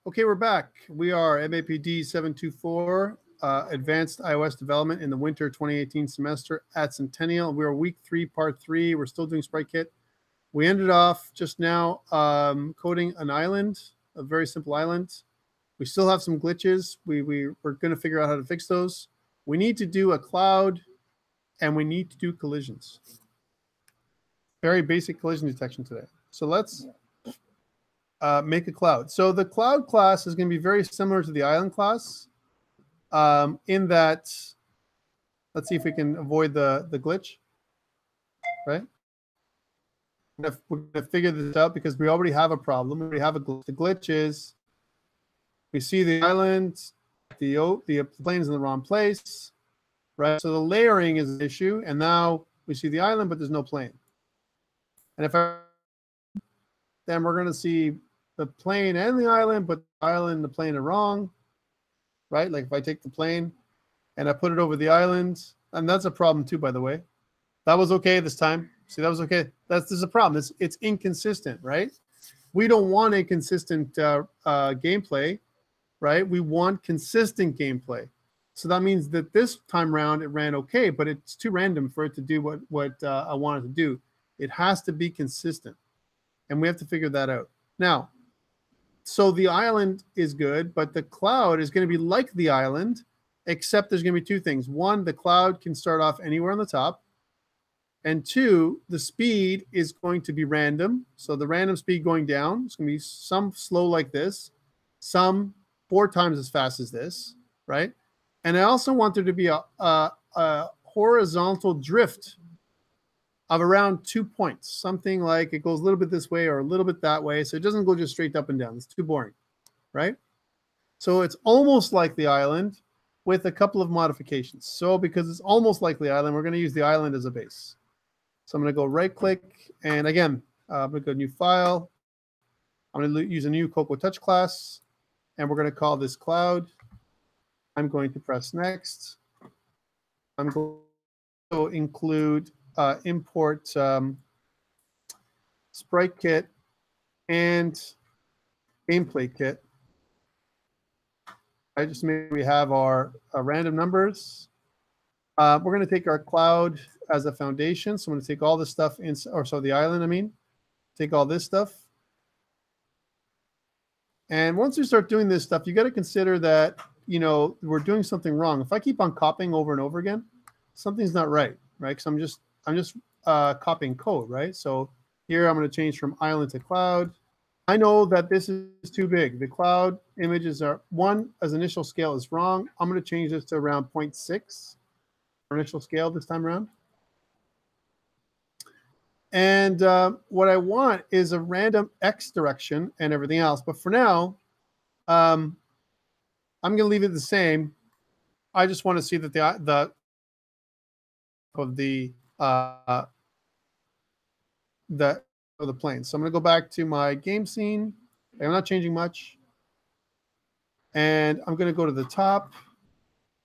Okay, we're back. We are MAPD724, Advanced iOS Development in the Winter 2018 semester at Centennial. We're week 3, part 3. We're still doing SpriteKit. We ended off just now coding an island, a very simple island. We still have some glitches. We're going to figure out how to fix those. We need to do a cloud, and we need to do collisions. Very basic collision detection today. So let's make a cloud. So the cloud class is going to be very similar to the island class in that, let's see if we can avoid the glitch, right? We're going to figure this out because we already have a problem. We already have a glitch. The glitch is we see the island, the plane is in the wrong place, right? So the layering is an issue, and now we see the island, but there's no plane. And then we're going to see the plane and the island, but the island and the plane are wrong, right? Like if I take the plane and I put it over the island, and that's a problem too, by the way. That was okay this time. See, that was okay. There's a problem. It's inconsistent, right? We don't want a consistent gameplay, right? We want consistent gameplay. So that means that this time around it ran okay, but it's too random for it to do what I want it to do. It has to be consistent, and we have to figure that out. Now, so the island is good, but the cloud is going to be like the island, except there's going to be two things. One, the cloud can start off anywhere on the top. And two, the speed is going to be random. So the random speed going down, it's going to be some slow like this, some 4 times as fast as this, right? And I also want there to be a horizontal drift of around 2 points, something like it goes a little bit this way or a little bit that way. So it doesn't go just straight up and down. It's too boring, right? So it's almost like the island with a couple of modifications. So because it's almost like the island, we're going to use the island as a base. So I'm going to go right click. And again, I'm going to go new file. I'm going to use a new Cocoa Touch class. And we're going to call this cloud. I'm going to press next. I'm going to include import SpriteKit and gameplay kit. I just made we have our random numbers. We're going to take our cloud as a foundation. So I'm going to take all this stuff in, or so the island, I mean, take all this stuff. And once we start doing this stuff, you got to consider that, you know, we're doing something wrong. If I keep on copying over and over again, something's not right, right? Because I'm just copying code, right? So here I'm going to change from island to cloud. I know that this is too big. The cloud images are, one, as initial scale is wrong. I'm going to change this to around 0.6 for initial scale this time around. And what I want is a random X direction and everything else. But for now, I'm going to leave it the same. I just want to see that the plane. So I'm going to go back to my game scene. I'm not changing much. And I'm going to go to the top.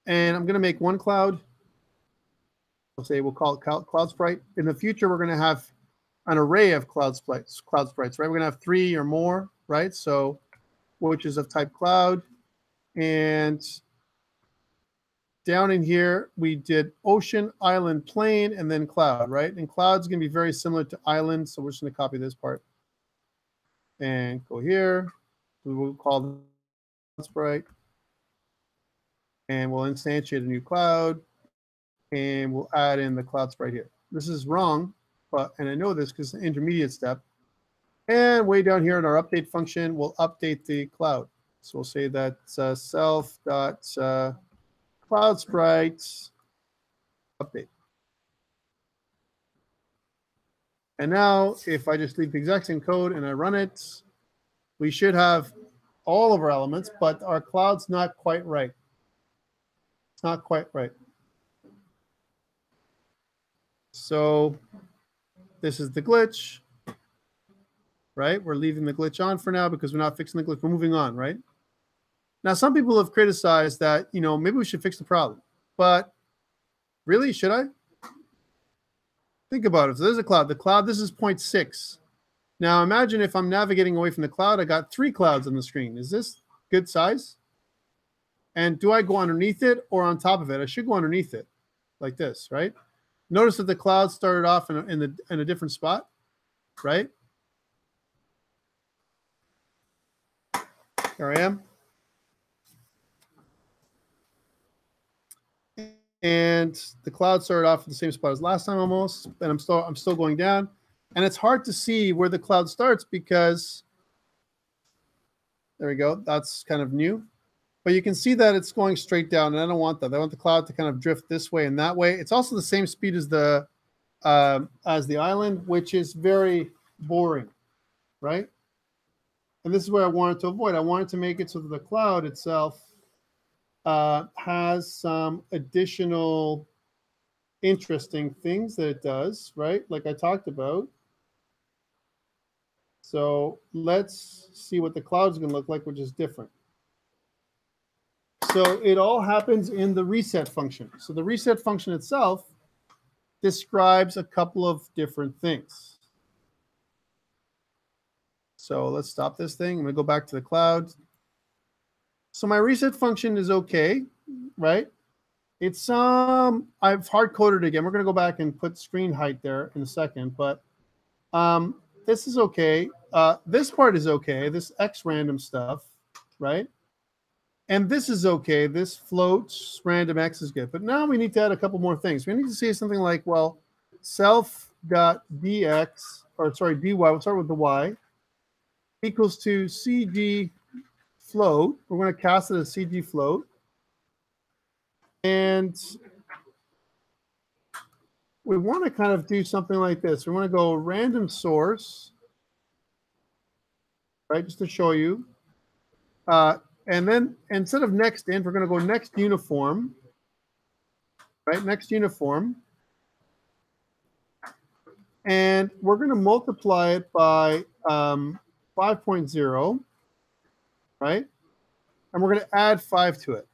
And I'm going to make one cloud. We'll call it Cloud Sprite. In the future, we're going to have an array of cloud sprites, right? We're going to have 3 or more, right? So, which is of type cloud. And down in here, we did ocean, island, plane, and then cloud, right? And cloud's going to be very similar to island. So we're just going to copy this part and go here. We will call the sprite. And we'll instantiate a new cloud. And we'll add in the cloud sprite here. This is wrong, and I know this because it's an intermediate step. And way down here in our update function, we'll update the cloud. So we'll say that self.cloud sprite update. And now, if I just leave the exact same code and I run it, we should have all of our elements, but our cloud's not quite right. It's not quite right. So this is the glitch, right? We're leaving the glitch on for now because we're not fixing the glitch. We're moving on, right? Now, some people have criticized that, you know, maybe we should fix the problem. But really, should I? Think about it. So there's a cloud. The cloud, this is 0.6. Now, imagine if I'm navigating away from the cloud, I got 3 clouds on the screen. Is this good size? And do I go underneath it or on top of it? I should go underneath it like this, right? Notice that the cloud started off in a different spot, right? Here I am. And the cloud started off at the same spot as last time almost, and I'm still going down. And it's hard to see where the cloud starts because, there we go, that's kind of new. But you can see that it's going straight down, and I don't want that. I want the cloud to kind of drift this way and that way. It's also the same speed as the island, which is very boring, right? And this is what I wanted to avoid. I wanted to make it so that the cloud itself has some additional interesting things that it does, right? Like I talked about. So let's see what the cloud is going to look like, which is different. So it all happens in the reset function. So the reset function itself describes a couple of different things. So let's stop this thing. I'm going to go back to the cloud. So my reset function is okay, right? It's I've hard coded it again. We're going to go back and put screen height there in a second, but this is okay. This part is okay. This X random stuff, right? And this is okay. This floats random X is good. But now we need to add a couple more things. We need to say something like, well, self.dx, or sorry, dy, we'll start with the y, equals to cg float. We're going to cast it as cg float. And we want to kind of do something like this. We want to go random source, right, just to show you. And then instead of next int, we're going to go next uniform, right? Next uniform. And we're going to multiply it by 5.0, right? And we're going to add 5 to it.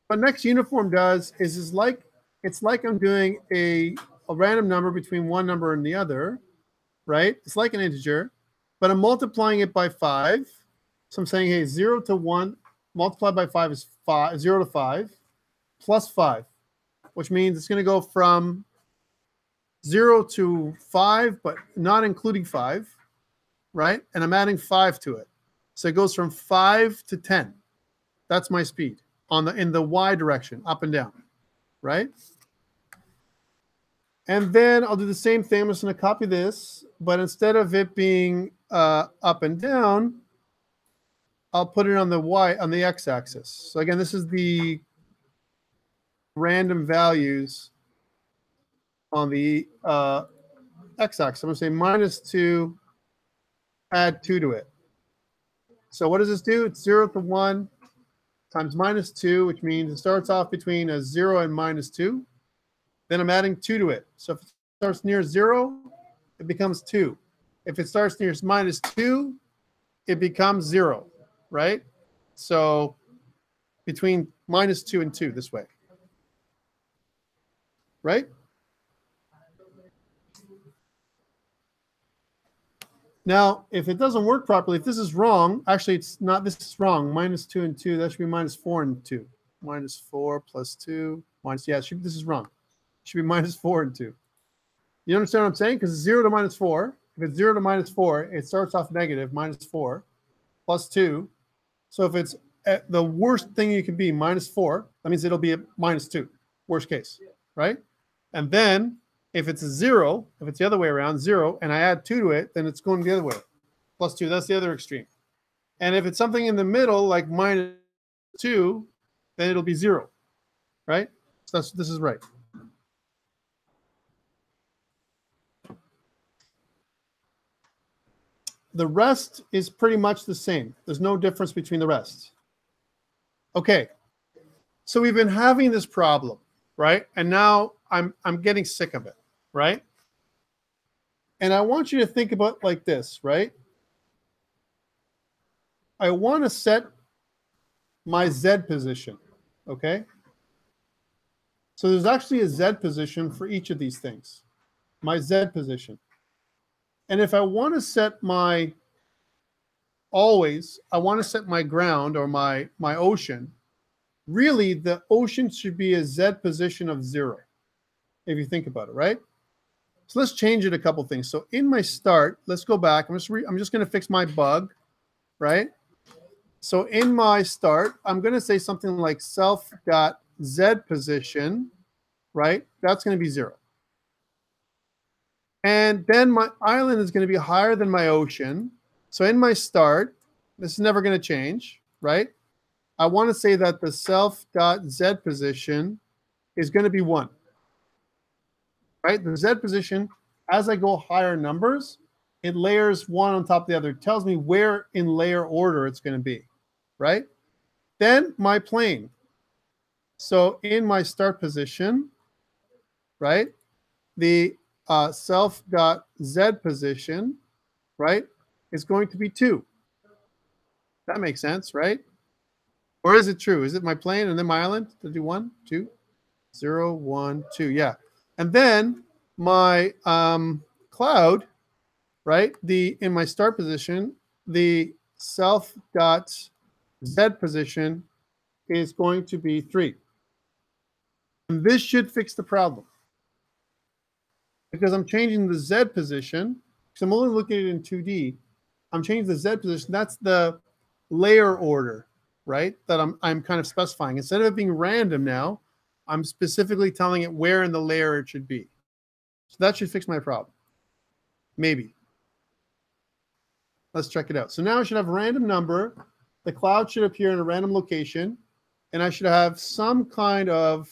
What next uniform does is it's like I'm doing a random number between one number and the other, right? It's like an integer, but I'm multiplying it by 5. So I'm saying, hey, 0 to 1 multiplied by 5 is 0 to 5 plus 5, which means it's going to go from 0 to 5, but not including 5, right? And I'm adding 5 to it. So it goes from 5 to 10. That's my speed in the y direction, up and down, right? And then I'll do the same thing. I'm just going to copy this, but instead of it being up and down, I'll put it on the x-axis. So again, this is the random values on the x-axis. I'm going to say -2, add 2 to it. So what does this do? It's 0 to 1 times -2, which means it starts off between a 0 and -2. Then I'm adding 2 to it. So if it starts near 0, it becomes 2. If it starts near -2, it becomes 0, right? So between -2 and 2 this way, right? Now, if it doesn't work properly, if this is wrong, actually it's not, this is wrong, -2 and 2, that should be -4 and 2. -4 plus 2, this is wrong. It should be -4 and 2. You understand what I'm saying? Because it's 0 to -4. If it's 0 to -4, it starts off negative, -4 plus 2. So if it's the worst thing you can be, -4, that means it'll be a -2, worst case, right? And then if it's a 0, if it's the other way around, 0, and I add 2 to it, then it's going the other way. +2, that's the other extreme. And if it's something in the middle, like -2, then it'll be 0, right? So this is right. The rest is pretty much the same. There's no difference between the rest. Okay, so we've been having this problem, right? And now I'm getting sick of it, right? And I want you to think about it like this, right? I want to set my Z position, okay? So there's actually a Z position for each of these things, my Z position. And if I want to set my always, I want to set my ground or my ocean. Really, the ocean should be a Z position of 0, if you think about it, right? So let's change it a couple things. So in my start, let's go back. I'm just going to fix my bug, right? So in my start, I'm going to say something like self.Z position, right? That's going to be 0. And then my island is going to be higher than my ocean. So in my start, this is never going to change, right? I want to say that the self.Z position is going to be 1, right? The Z position, as I go higher numbers, it layers one on top of the other. It tells me where in layer order it's going to be, right? Then my plane. So in my start position, right, the self.Z position, right, is going to be 2. That makes sense, right? Or is it true? Is it my plane and then my island? Did I do 1, 2, 0, 1, 2? Yeah. And then my cloud, right, in my start position, the self.Z position is going to be 3. And this should fix the problem, because I'm changing the Z position, because I'm only looking at it in 2D. I'm changing the Z position. That's the layer order, right, that I'm kind of specifying. Instead of it being random now, I'm specifically telling it where in the layer it should be. So that should fix my problem. Maybe. Let's check it out. So now I should have a random number. The cloud should appear in a random location. And I should have some kind of,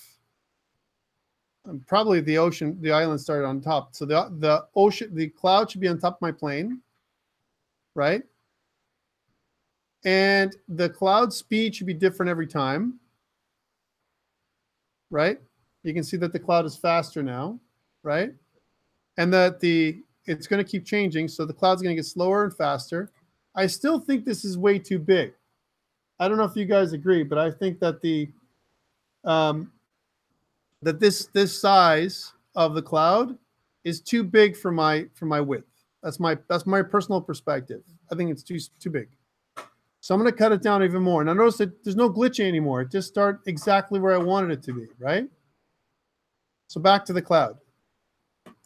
probably the ocean, the island started on top. So the cloud should be on top of my plane, right? And the cloud speed should be different every time, right? You can see that the cloud is faster now, right? And that it's going to keep changing. So the cloud's going to get slower and faster. I still think this is way too big. I don't know if you guys agree, but I think that this size of the cloud is too big for my width. That's my personal perspective. I think it's too big. So I'm going to cut it down even more. Now notice that there's no glitching anymore. It just started exactly where I wanted it to be, right? So back to the cloud.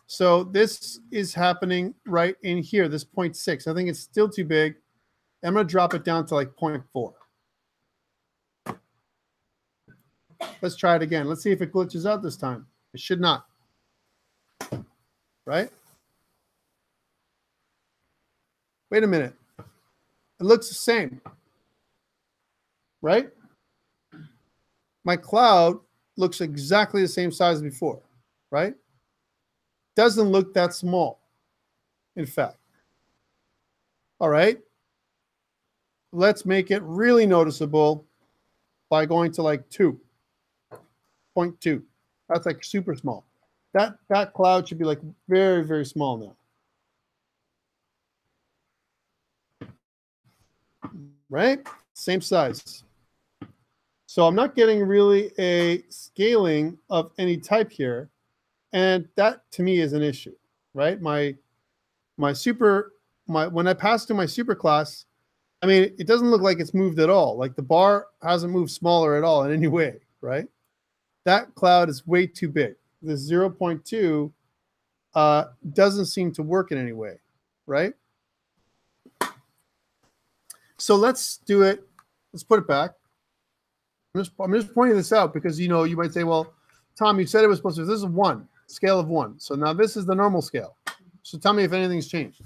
So this is happening right in here, this 0.6. I think it's still too big. I'm going to drop it down to like 0.4. Let's try it again. Let's see if it glitches out this time. It should not. Right? Wait a minute. It looks the same. Right? My cloud looks exactly the same size as before. Right? Doesn't look that small, in fact. All right. Let's make it really noticeable by going to like 2.2. That's like super small. That cloud should be like very, very small now. Right? Same size. So I'm not getting really a scaling of any type here. And that to me is an issue, right? When I pass to my super class, I mean, it doesn't look like it's moved at all. Like the bar hasn't moved smaller at all in any way, right? That cloud is way too big. The 0.2 doesn't seem to work in any way, right? So let's do it. Let's put it back. I'm just pointing this out because, you know, you might say, well, Tom, you said it was supposed to, this is 1, scale of 1. So now this is the normal scale. So tell me if anything's changed.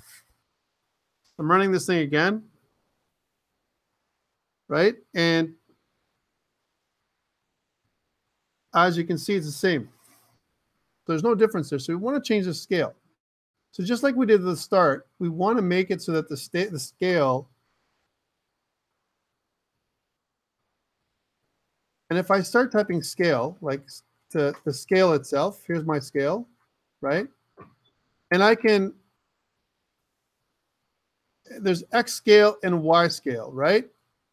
I'm running this thing again, right? And as you can see, it's the same. There's no difference there. So we want to change the scale. So just like we did at the start, we want to make it so that the scale, and if I start typing scale, like to the scale itself, here's my scale, right? And I can, there's X scale and Y scale, right?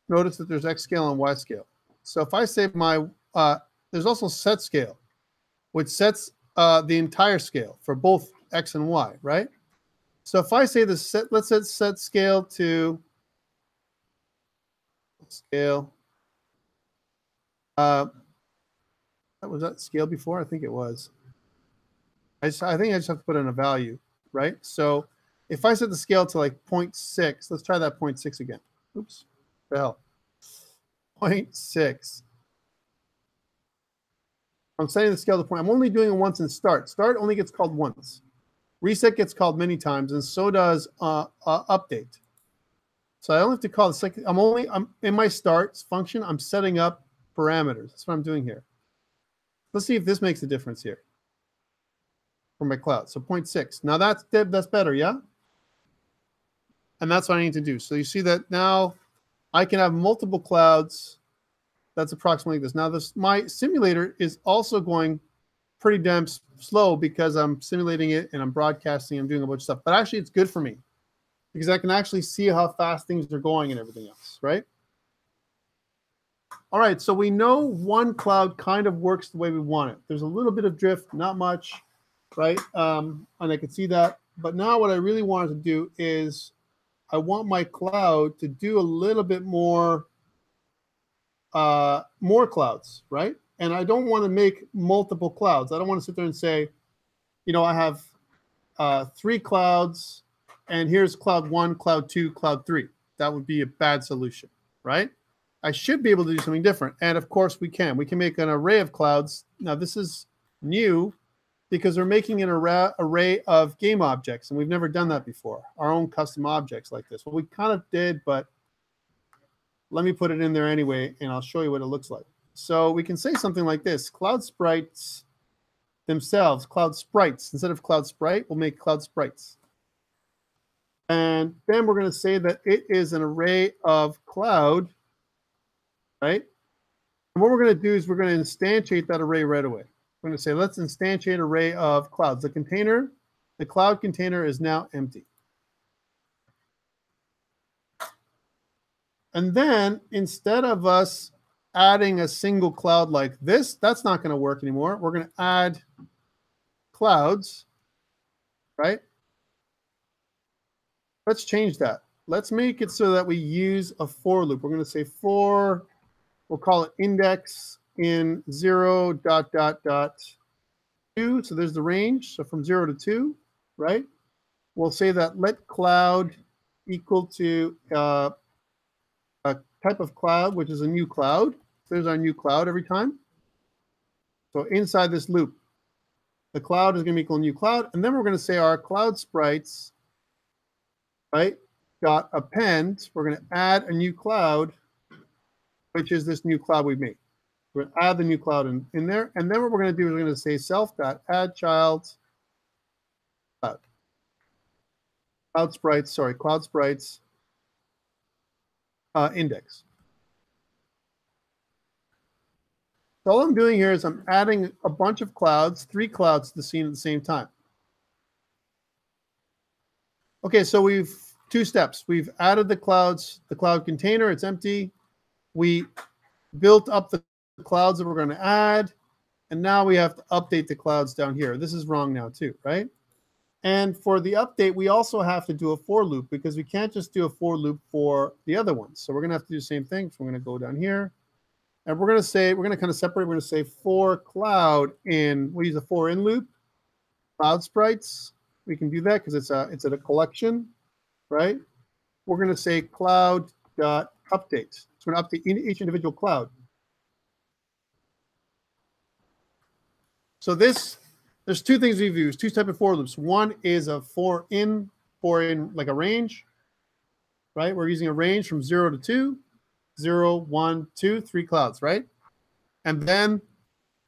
Notice that there's X scale and Y scale. So if I say there's also set scale, which sets the entire scale for both X and Y, right? So if I say let's set scale to scale. Was that scale before? I think it was. I think I just have to put in a value, right? So if I set the scale to like 0.6, let's try that 0.6 again. Oops, the hell. 0.6. I'm setting the scale to point. I'm only doing it once in start. Start only gets called once. Reset gets called many times, and so does update. So I only have to call the second. I'm in my start function. I'm setting up parameters. That's what I'm doing here. Let's see if this makes a difference here for my cloud. So 0.6. Now that's better, yeah? And that's what I need to do. So you see that now I can have multiple clouds. That's approximately this. Now my simulator is also going pretty damn slow because I'm simulating it and I'm broadcasting, I'm doing a bunch of stuff. But actually it's good for me because I can actually see how fast things are going and everything else, right? All right, so we know one cloud kind of works the way we want it. There's a little bit of drift, not much, right? And I can see that. But now what I really wanted to do is I want my cloud to do a little bit more clouds, right? And I don't want to make multiple clouds. I don't want to sit there and say, you know, I have 3 clouds, and here's cloud 1, cloud 2, cloud 3. That would be a bad solution, right? I should be able to do something different. And of course we can. We can make an array of clouds. Now this is new because we're making an array of game objects, and we've never done that before. Our own custom objects like this. Well, we kind of did, but let me put it in there anyway, and I'll show you what it looks like. So we can say something like this. Cloud sprites themselves, cloud sprites. Instead of cloud sprite, we'll make cloud sprites. And then we're going to say that it is an array of cloud, right? And what we're going to do is we're going to instantiate that array right away. We're going to say, let's instantiate array of clouds. The cloud container is now empty. And then instead of us adding a single cloud like this, that's not going to work anymore. We're going to add clouds, right? Let's change that. Let's make it so that we use a for loop. We're going to say for, we'll call it index in 0, ... 2. So there's the range. So from 0 to 2, right? We'll say that let cloud equal to a type of cloud, which is a new cloud. So there's our new cloud every time. So inside this loop, the cloud is going to equal new cloud. And then we're going to say our cloud sprites, right, dot append. We're going to add a new cloud, which is this new cloud we've made. We're going to add the new cloud in there. And then what we're going to do is we're going to say self.add child cloud. Cloud sprites index. So all I'm doing here is I'm adding a bunch of clouds, 3 clouds to the scene at the same time. Okay, so we've 2 steps. We've added the clouds, the cloud container, it's empty. We built up the clouds that we're going to add, and now we have to update the clouds down here. This is wrong now too, right? And for the update, we also have to do a for loop because we can't just do a for loop for the other ones. So we're going to have to do the same thing. So we're going to go down here, and we're going to say, we're going to kind of separate. We're going to say for cloud in, we'll use a for in loop, cloud sprites. We can do that because it's a collection, right? We're going to say cloud dot update. So we're going to update each individual cloud. So there's 2 things we've used, 2 types of for loops. One is a for in like a range, right? We're using a range from 0 to 2, 0, 1, 2, 3 clouds, right? And then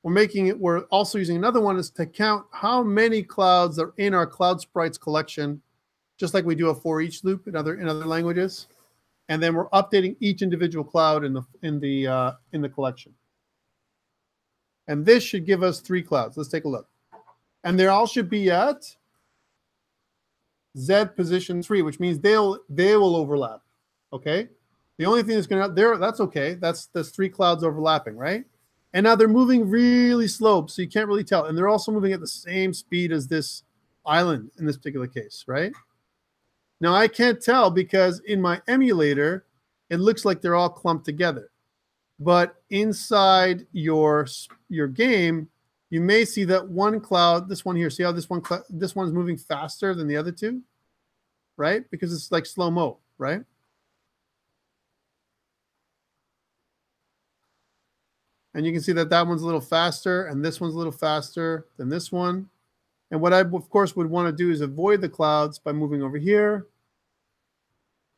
we're also using another one is to count how many clouds are in our cloud sprites collection, just like we do a for each loop in other languages. And then we're updating each individual cloud in the collection. And this should give us 3 clouds. Let's take a look. And they all should be at Z position 3, which means they will overlap. Okay. The only thing that's going to there, that's okay. That's 3 clouds overlapping, right? And now they're moving really slow, so you can't really tell. And they're also moving at the same speed as this island in this particular case, right? Now I can't tell because in my emulator, it looks like they're all clumped together. But inside your game, you may see that one cloud, this one here, see how this one's moving faster than the other two, right? Because it's like slow-mo, right? And you can see that that one's a little faster and this one's a little faster than this one. And what I, of course, would want to do is avoid the clouds by moving over here,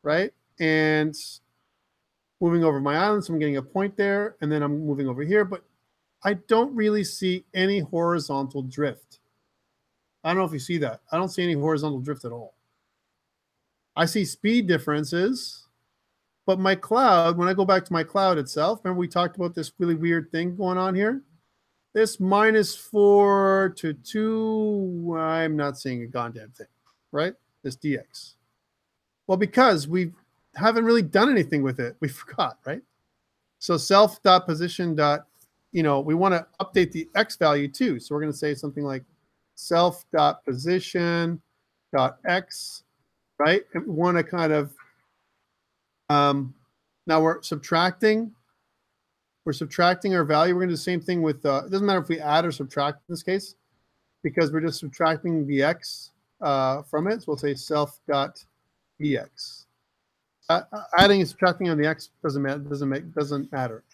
right? And moving over my island, so I'm getting a point there, and then I'm moving over here, but I don't really see any horizontal drift. I don't know if you see that. I don't see any horizontal drift at all. I see speed differences, but my cloud, when I go back to my cloud itself, remember we talked about this really weird thing going on here? This -4 to 2, I'm not seeing a goddamn thing, right? This dx. Well, because we haven't really done anything with it. We forgot, right? So self.position. We want to update the x value too. So we're going to say something like self.position.x, right? And we want to kind of, now we're subtracting our value. We're going to do the same thing with, it doesn't matter if we add or subtract in this case, because we're just subtracting the x from it. So we'll say self.dx. Adding and subtracting on the x doesn't matter.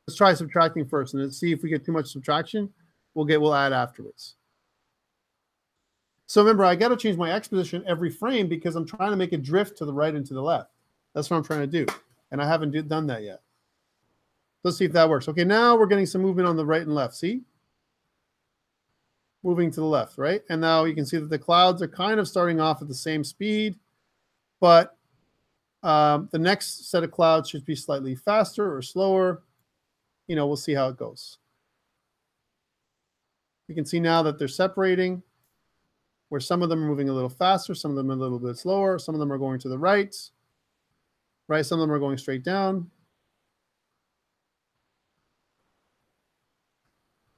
Let's try subtracting first, and let's see if we get too much subtraction. We'll add afterwards. So remember, I got to change my x position every frame because I'm trying to make a drift to the right and to the left. That's what I'm trying to do, and I haven't done that yet. Let's see if that works. Okay, now we're getting some movement on the right and left. See? Moving to the left, right? And now you can see that the clouds are kind of starting off at the same speed, but the next set of clouds should be slightly faster or slower. We'll see how it goes. You can see now that they're separating, where some of them are moving a little faster, some of them a little bit slower, some of them are going to the right, right? Some of them are going straight down.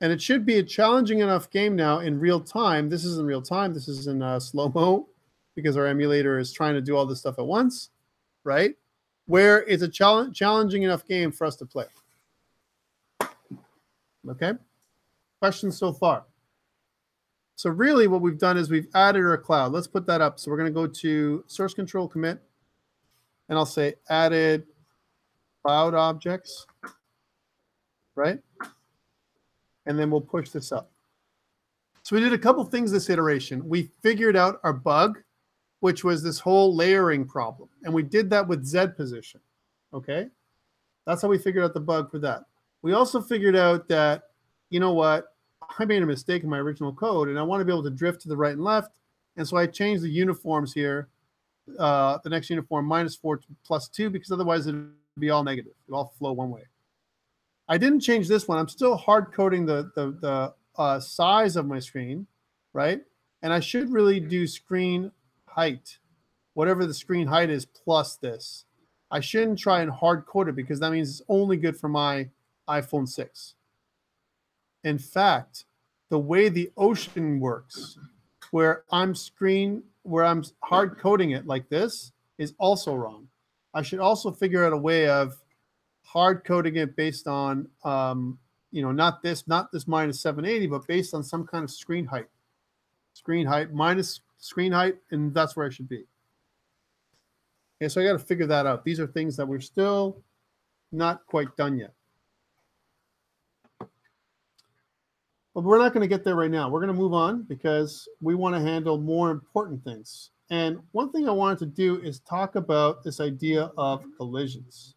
And it should be a challenging enough game now in real time. This isn't real time. This is in slow-mo because our emulator is trying to do all this stuff at once, right? Where it's a challenging enough game for us to play. Okay? Questions so far? So really what we've done is we've added our cloud. Let's put that up. So we're going to go to source control commit, and I'll say added cloud objects, right? And then we'll push this up. So we did a couple things this iteration. We figured out our bug, which was this whole layering problem. And we did that with Z position, okay? That's how we figured out the bug for that. We also figured out that, you know what, I made a mistake in my original code, and I want to be able to drift to the right and left. And so I changed the uniforms here, the next uniform -4 to +2, because otherwise it would be all negative. It would all flow one way. I didn't change this one. I'm still hard coding the size of my screen, right? And I should really do screen height, whatever the screen height is plus this. I shouldn't try and hard code it because that means it's only good for my iPhone 6. In fact, the way the ocean works, where I'm hard coding it like this, is also wrong. I should also figure out a way of hard coding it based on, not this -780, but based on some kind of screen height minus screen height, and that's where I should be. Okay, so I got to figure that out. These are things that we're still not quite done yet. But we're not going to get there right now. We're going to move on because we want to handle more important things. And one thing I wanted to do is talk about this idea of collisions.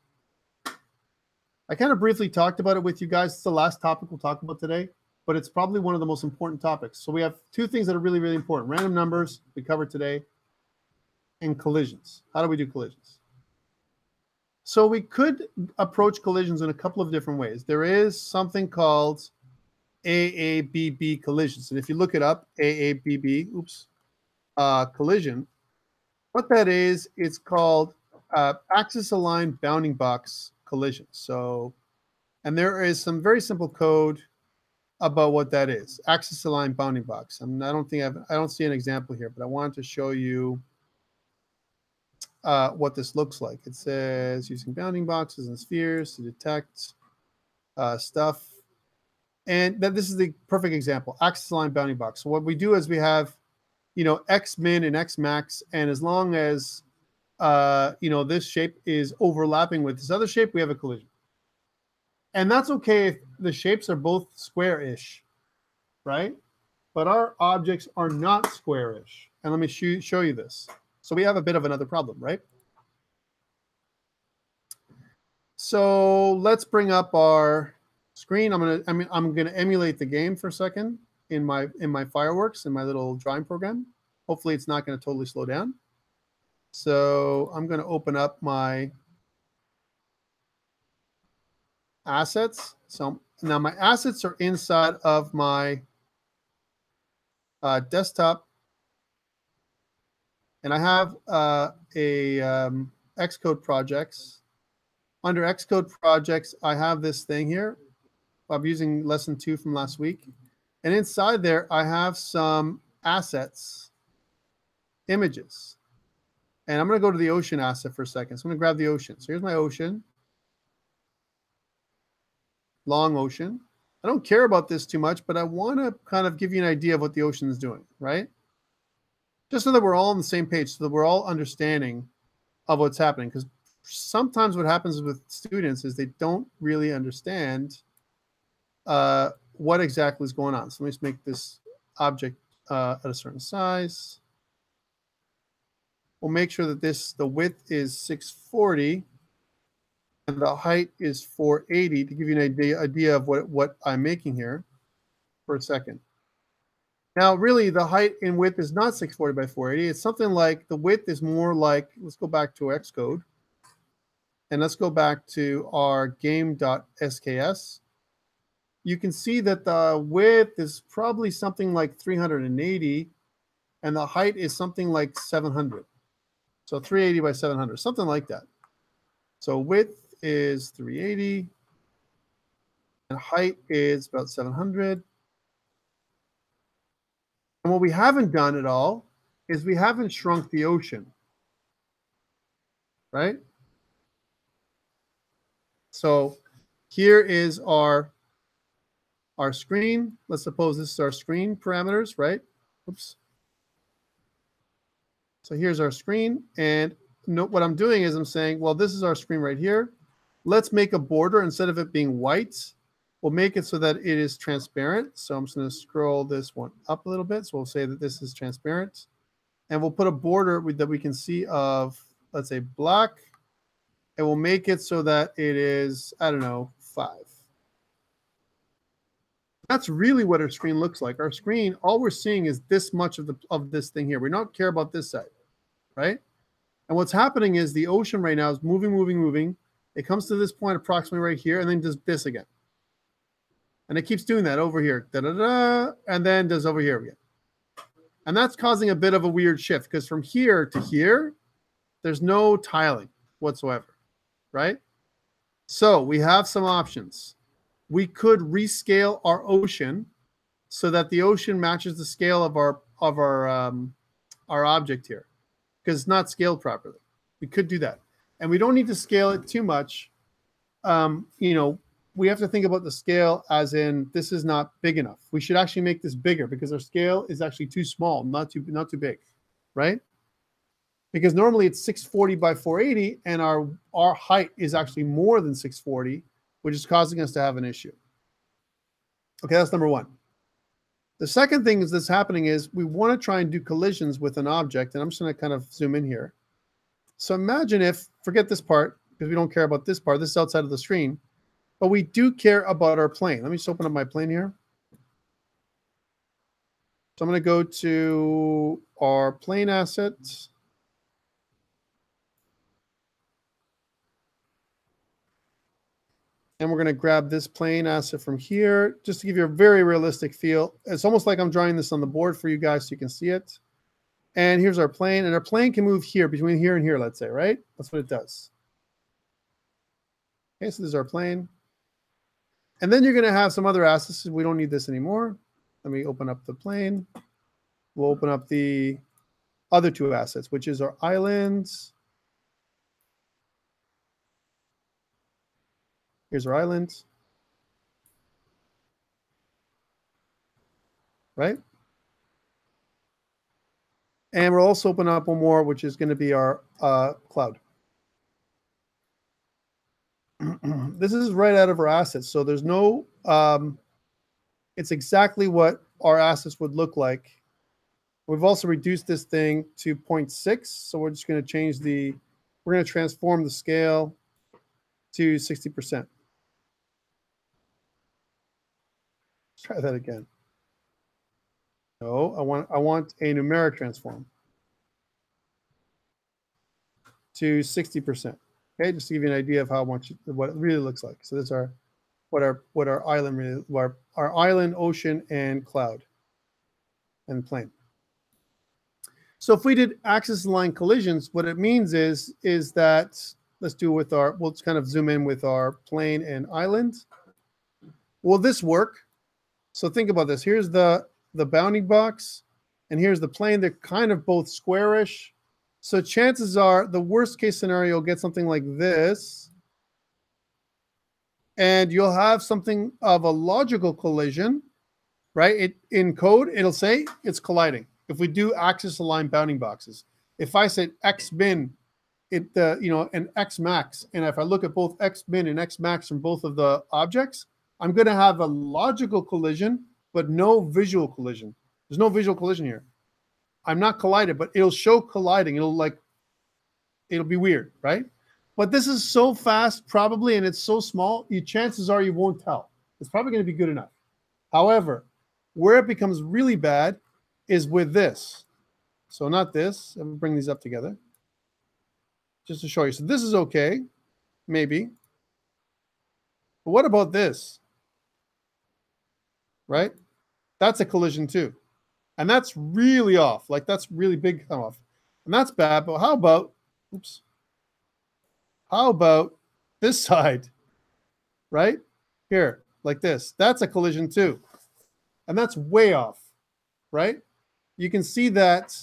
I kind of briefly talked about it with you guys. It's the last topic we'll talk about today, but it's probably one of the most important topics. So we have two things that are really, really important. Random numbers, we covered today, and collisions. How do we do collisions? So we could approach collisions in a couple of different ways. There is something called AABB collisions. And if you look it up, AABB, collision, what that is, it's called axis-aligned bounding box collision. So, and there is some very simple code about what that is. Axis-aligned bounding box. I don't see an example here, but I wanted to show you what this looks like. It says using bounding boxes and spheres to detect stuff. And that this is the perfect example, axis line bounding box. So what we do is we have, X min and X max. And as long as, this shape is overlapping with this other shape, we have a collision. And that's okay if the shapes are both square-ish, right? But our objects are not square-ish. And let me show you this. So we have a bit of another problem, right? So let's bring up our screen. I'm gonna emulate the game for a second in my fireworks in my little drawing program. Hopefully it's not going to totally slow down. So I'm going to open up my assets. So now my assets are inside of my desktop, and I have Xcode projects. Under Xcode projects, I have this thing here. I'm using lesson 2 from last week. And inside there, I have some assets, images. And I'm going to go to the ocean asset for a second. So I'm going to grab the ocean. So here's my ocean. Long ocean. I don't care about this too much, but I want to kind of give you an idea of what the ocean is doing, right? Just so that we're all on the same page, so that we're all understanding of what's happening. Because sometimes what happens with students is they don't really understand what exactly is going on. So let me just make this object at a certain size. We'll make sure that the width is 640 and the height is 480 to give you an idea of what I'm making here for a second. Now, really, the height and width is not 640 by 480. It's something like the width is more like, let's go back to Xcode. And let's go back to our game.sks. You can see that the width is probably something like 380, and the height is something like 700. So 380 by 700, something like that. So width is 380, and height is about 700. And what we haven't done at all is we haven't shrunk the ocean, right? So here is our screen. Let's suppose this is our screen parameters, right? Oops. So here's our screen. And note what I'm doing is I'm saying, well, this is our screen right here. Let's make a border. Instead of it being white, we'll make it so that it is transparent. So I'm just going to scroll this one up a little bit. So we'll say that this is transparent. And we'll put a border that we can see of, let's say, black. And we'll make it so that it is, I don't know, 5. That's really what our screen looks like. Our screen, all we're seeing is this much of this thing here. We don't care about this side, right? And what's happening is the ocean right now is moving, moving, moving. It comes to this point approximately right here, and then does this again. And it keeps doing that over here, da-da-da, and then does over here again. And that's causing a bit of a weird shift, because from here to here, there's no tiling whatsoever, right? So we have some options. We could rescale our ocean so that the ocean matches the scale of our object here, because it's not scaled properly. We could do that, and we don't need to scale it too much. We have to think about the scale as in this is not big enough. We should actually make this bigger because our scale is actually too small, not too big, right? Because normally it's 640 by 480, and our height is actually more than 640, which is causing us to have an issue. Okay, that's number one. The second thing that's happening is we want to try and do collisions with an object, and I'm just going to kind of zoom in here. So imagine if, forget this part, because we don't care about this part. This is outside of the screen. But we do care about our plane. Let me just open up my plane here. So I'm going to go to our plane assets. And we're going to grab this plane asset from here, just to give you a very realistic feel. It's almost like I'm drawing this on the board for you guys so you can see it. And here's our plane. And our plane can move here, between here and here, let's say, right? That's what it does. Okay, so this is our plane. And then you're going to have some other assets. We don't need this anymore. Let me open up the plane. We'll open up the other two assets, which is our islands Here's our island. Right? And we'll also open up one more, which is going to be our cloud. This is right out of our assets. So there's no, it's exactly what our assets would look like. We've also reduced this thing to 0.6. So we're just going to change we're going to transform the scale to 60%. Let's try that again. No, I want a numeric transform to 60%. Okay, just to give you an idea of how much what it really looks like. So this is what our island really, our island, ocean, and cloud and plane. So if we did axis line collisions, what it means is that let's do with we'll just kind of zoom in with our plane and island. Will this work? So think about this. Here's the bounding box, and here's the plane. They're kind of both squarish. So chances are the worst case scenario, you'll get something like this. And you'll have something of a logical collision, right? In code, it'll say it's colliding. If we do axis aligned bounding boxes, if I said X bin, and X max, and if I look at both X bin and X max from both of the objects, I'm going to have a logical collision, but no visual collision. There's no visual collision here. I'm not collided, but it'll show colliding. It'll be weird, right? But this is so fast, probably, and it's so small, chances are you won't tell. It's probably going to be good enough. However, where it becomes really bad is with this. So not this. Let me bring these up together just to show you. So this is okay, maybe. But what about this? Right? That's a collision too. And that's really off. Like that's really big come off. And that's bad. But how about, oops. How about this side? Right? Here, like this. That's a collision too. And that's way off. Right? You can see that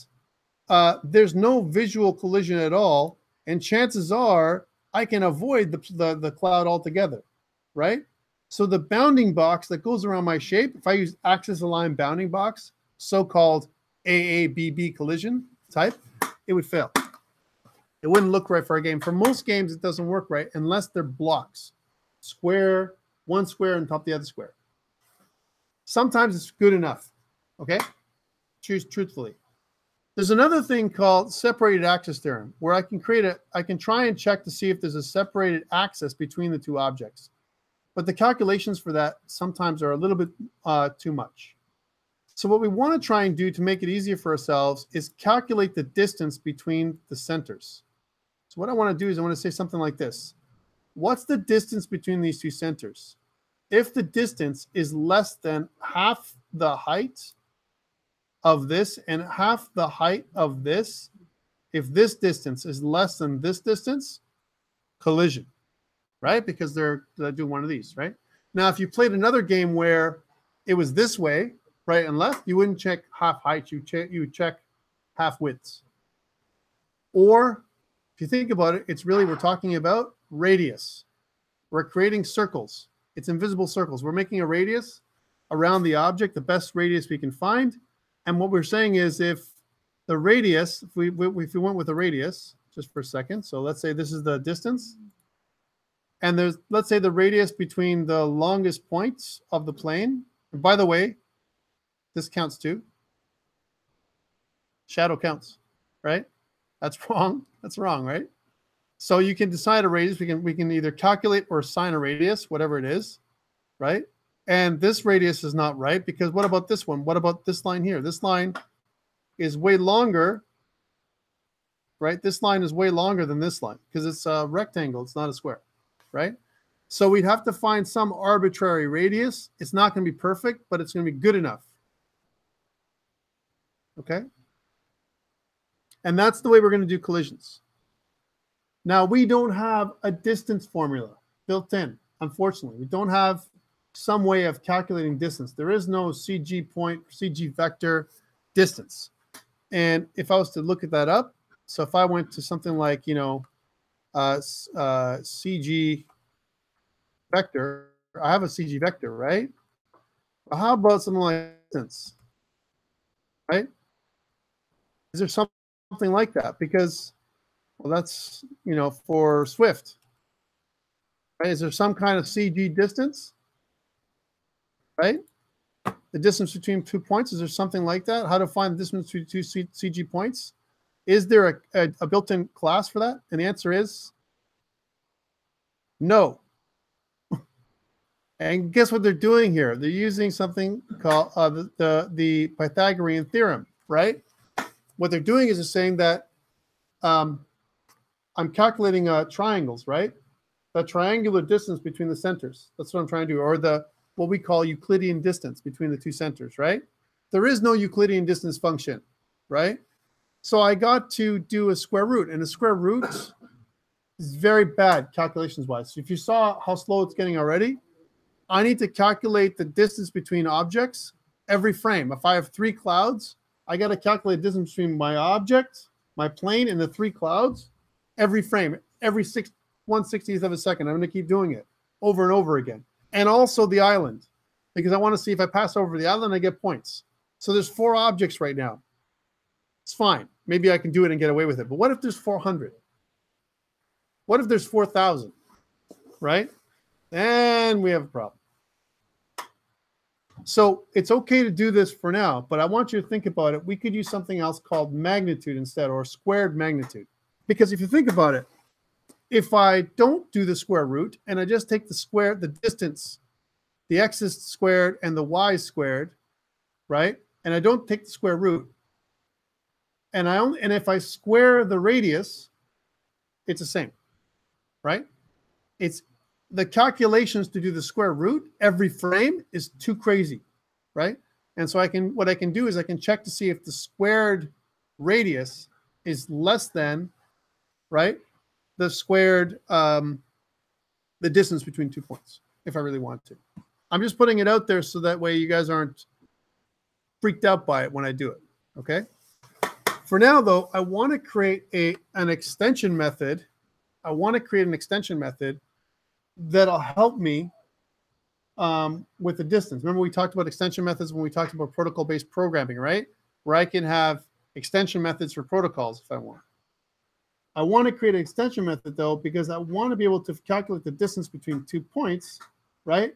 there's no visual collision at all. And chances are I can avoid the cloud altogether. Right? So the bounding box that goes around my shape, if I use axis aligned bounding box, so-called AABB collision type, it would fail. It wouldn't look right for our game. For most games, it doesn't work right unless they're blocks. Square, one square on top of the other square. Sometimes it's good enough. Okay? Choose truthfully. There's another thing called separated axis theorem, where I can try and check to see if there's a separated axis between the two objects. But the calculations for that sometimes are a little bit too much. So what we want to try and do to make it easier for ourselves is calculate the distance between the centers. So what I want to do is I want to say something like this. What's the distance between these two centers? If the distance is less than half the height of this and half the height of this, if this distance is less than this distance, collision, right? Because they're doing one of these, right? Now, if you played another game where it was this way, right and left, you wouldn't check half height, you check half widths. Or if you think about it, it's really, we're talking about radius. We're creating circles. It's invisible circles. We're making a radius around the object, the best radius we can find. And what we're saying is if the radius, if we went with a radius, just for a second, so let's say this is the distance, and there's, let's say the radius between the longest points of the plane, and by the way, this counts too. Shadow counts, right? That's wrong. That's wrong, right? So you can decide a radius. We can either calculate or assign a radius, whatever it is, right? And this radius is not right because what about this one? What about this line here? This line is way longer, right? This line is way longer than this line because it's a rectangle. It's not a square, right? So we'd have to find some arbitrary radius. It's not going to be perfect, but it's going to be good enough. Okay? And that's the way we're going to do collisions. Now, we don't have a distance formula built in, unfortunately. We don't have some way of calculating distance. There is no CG point, CG vector distance. And if I was to look at that up, so if I went to something like, CG, vector. I have a CG vector, right? But how about something like distance, right? Is there something like that? Because, well, that's, you know, for Swift, right? Is there some kind of CG distance, right? The distance between 2 points, is there something like that? How to find the distance between two CG points? Is there a built-in class for that? And the answer is no. And guess what they're doing here? They're using something called the Pythagorean theorem, right? What they're doing is they're saying that I'm calculating triangles, right? The triangular distance between the centers. That's what I'm trying to do, or the what we call Euclidean distance between the two centers, right? There is no Euclidean distance function, right? So I got to do a square root, and a square root is very bad calculations-wise. So if you saw how slow it's getting already, I need to calculate the distance between objects every frame. If I have 3 clouds, I got to calculate the distance between my object, my plane, and the 3 clouds every frame, every 1/60th of a second. I'm going to keep doing it over and over again. And also the island, because I want to see if I pass over the island, I get points. So there's 4 objects right now. It's fine. Maybe I can do it and get away with it. But what if there's 400? What if there's 4,000? Right? Then we have a problem. So it's okay to do this for now, but I want you to think about it. We could use something else called magnitude instead, or squared magnitude. Because if you think about it, if I don't do the square root and I just take the distance, the x's squared and the y squared, right? And I don't take the square root, and if I square the radius, it's the same, right? It's the calculations to do the square root every frame is too crazy, right? And so what I can do is I can check to see if the squared radius is less than, right, the squared, the distance between 2 points, if I really want to. I'm just putting it out there so that way you guys aren't freaked out by it when I do it, okay? For now, though, I want to create an extension method. I want to create an extension method that'll help me with the distance. Remember, we talked about extension methods when we talked about protocol-based programming, right? Where I can have extension methods for protocols if I want. I want to create an extension method, though, because I want to be able to calculate the distance between 2 points, right?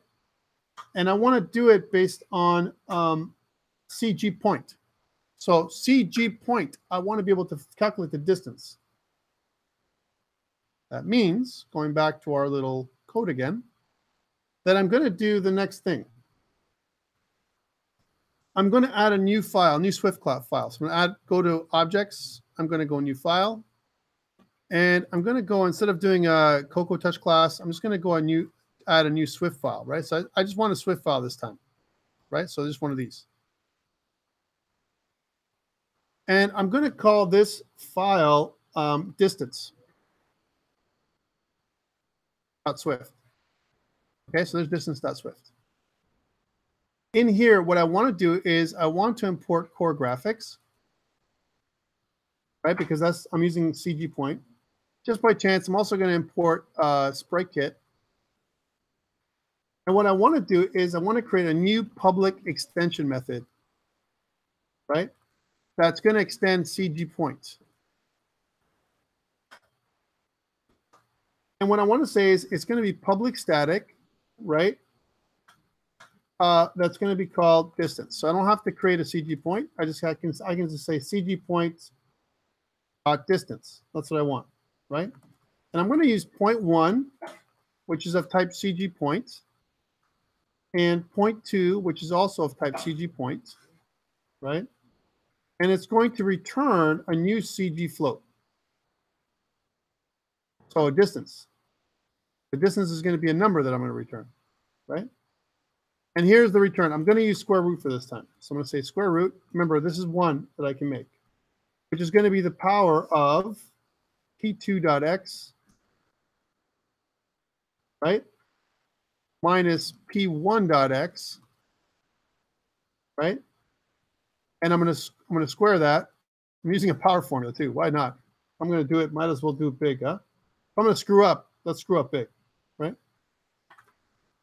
And I want to do it based on CG point. So CG point, I want to be able to calculate the distance. That means, going back to our little code again, that I'm going to do the next thing. I'm going to add a new file, new Swift file. So I'm going to go to objects. I'm going to go new file. And I'm going to go, instead of doing a Cocoa Touch class, I'm just going to go add a new Swift file, right? So I just want a Swift file this time, right? So just one of these. And I'm going to call this file distance. .swift. Okay, so there's distance.swift. In here, what I want to do is I want to import core graphics, right? Because I'm using CG point. Just by chance, I'm also going to import SpriteKit. And what I want to do is I want to create a new public extension method, right? That's going to extend CG points. And what I want to say is it's going to be public static, right? That's going to be called distance. So I don't have to create a CG point. I can just say CG point distance. That's what I want, right? And I'm going to use 0.1, which is of type CG point, and 0.2, which is also of type CG point, right? And it's going to return a new CG float. So a distance. The distance is going to be a number that I'm going to return, right? And here's the return. I'm going to use square root for this time. So I'm going to say square root. Remember, this is 1 that I can make, which is going to be the power of p2.x, right, minus p1.x, right? And I'm going to square that. I'm using a power formula too. Why not? I'm going to do it. Might as well do it big, huh? If I'm going to screw up, let's screw up big, right?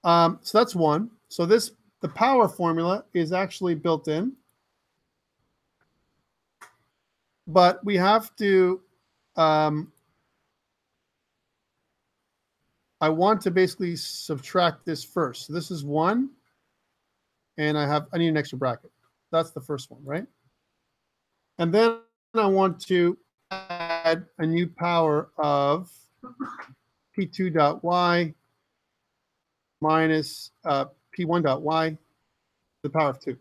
So that's one. So the power formula is actually built in, but we have to, I want to basically subtract this first. So this is 1, and I need an extra bracket. That's the first one, right? And then I want to add a new power of P2.y minus P1.y, the power of 2.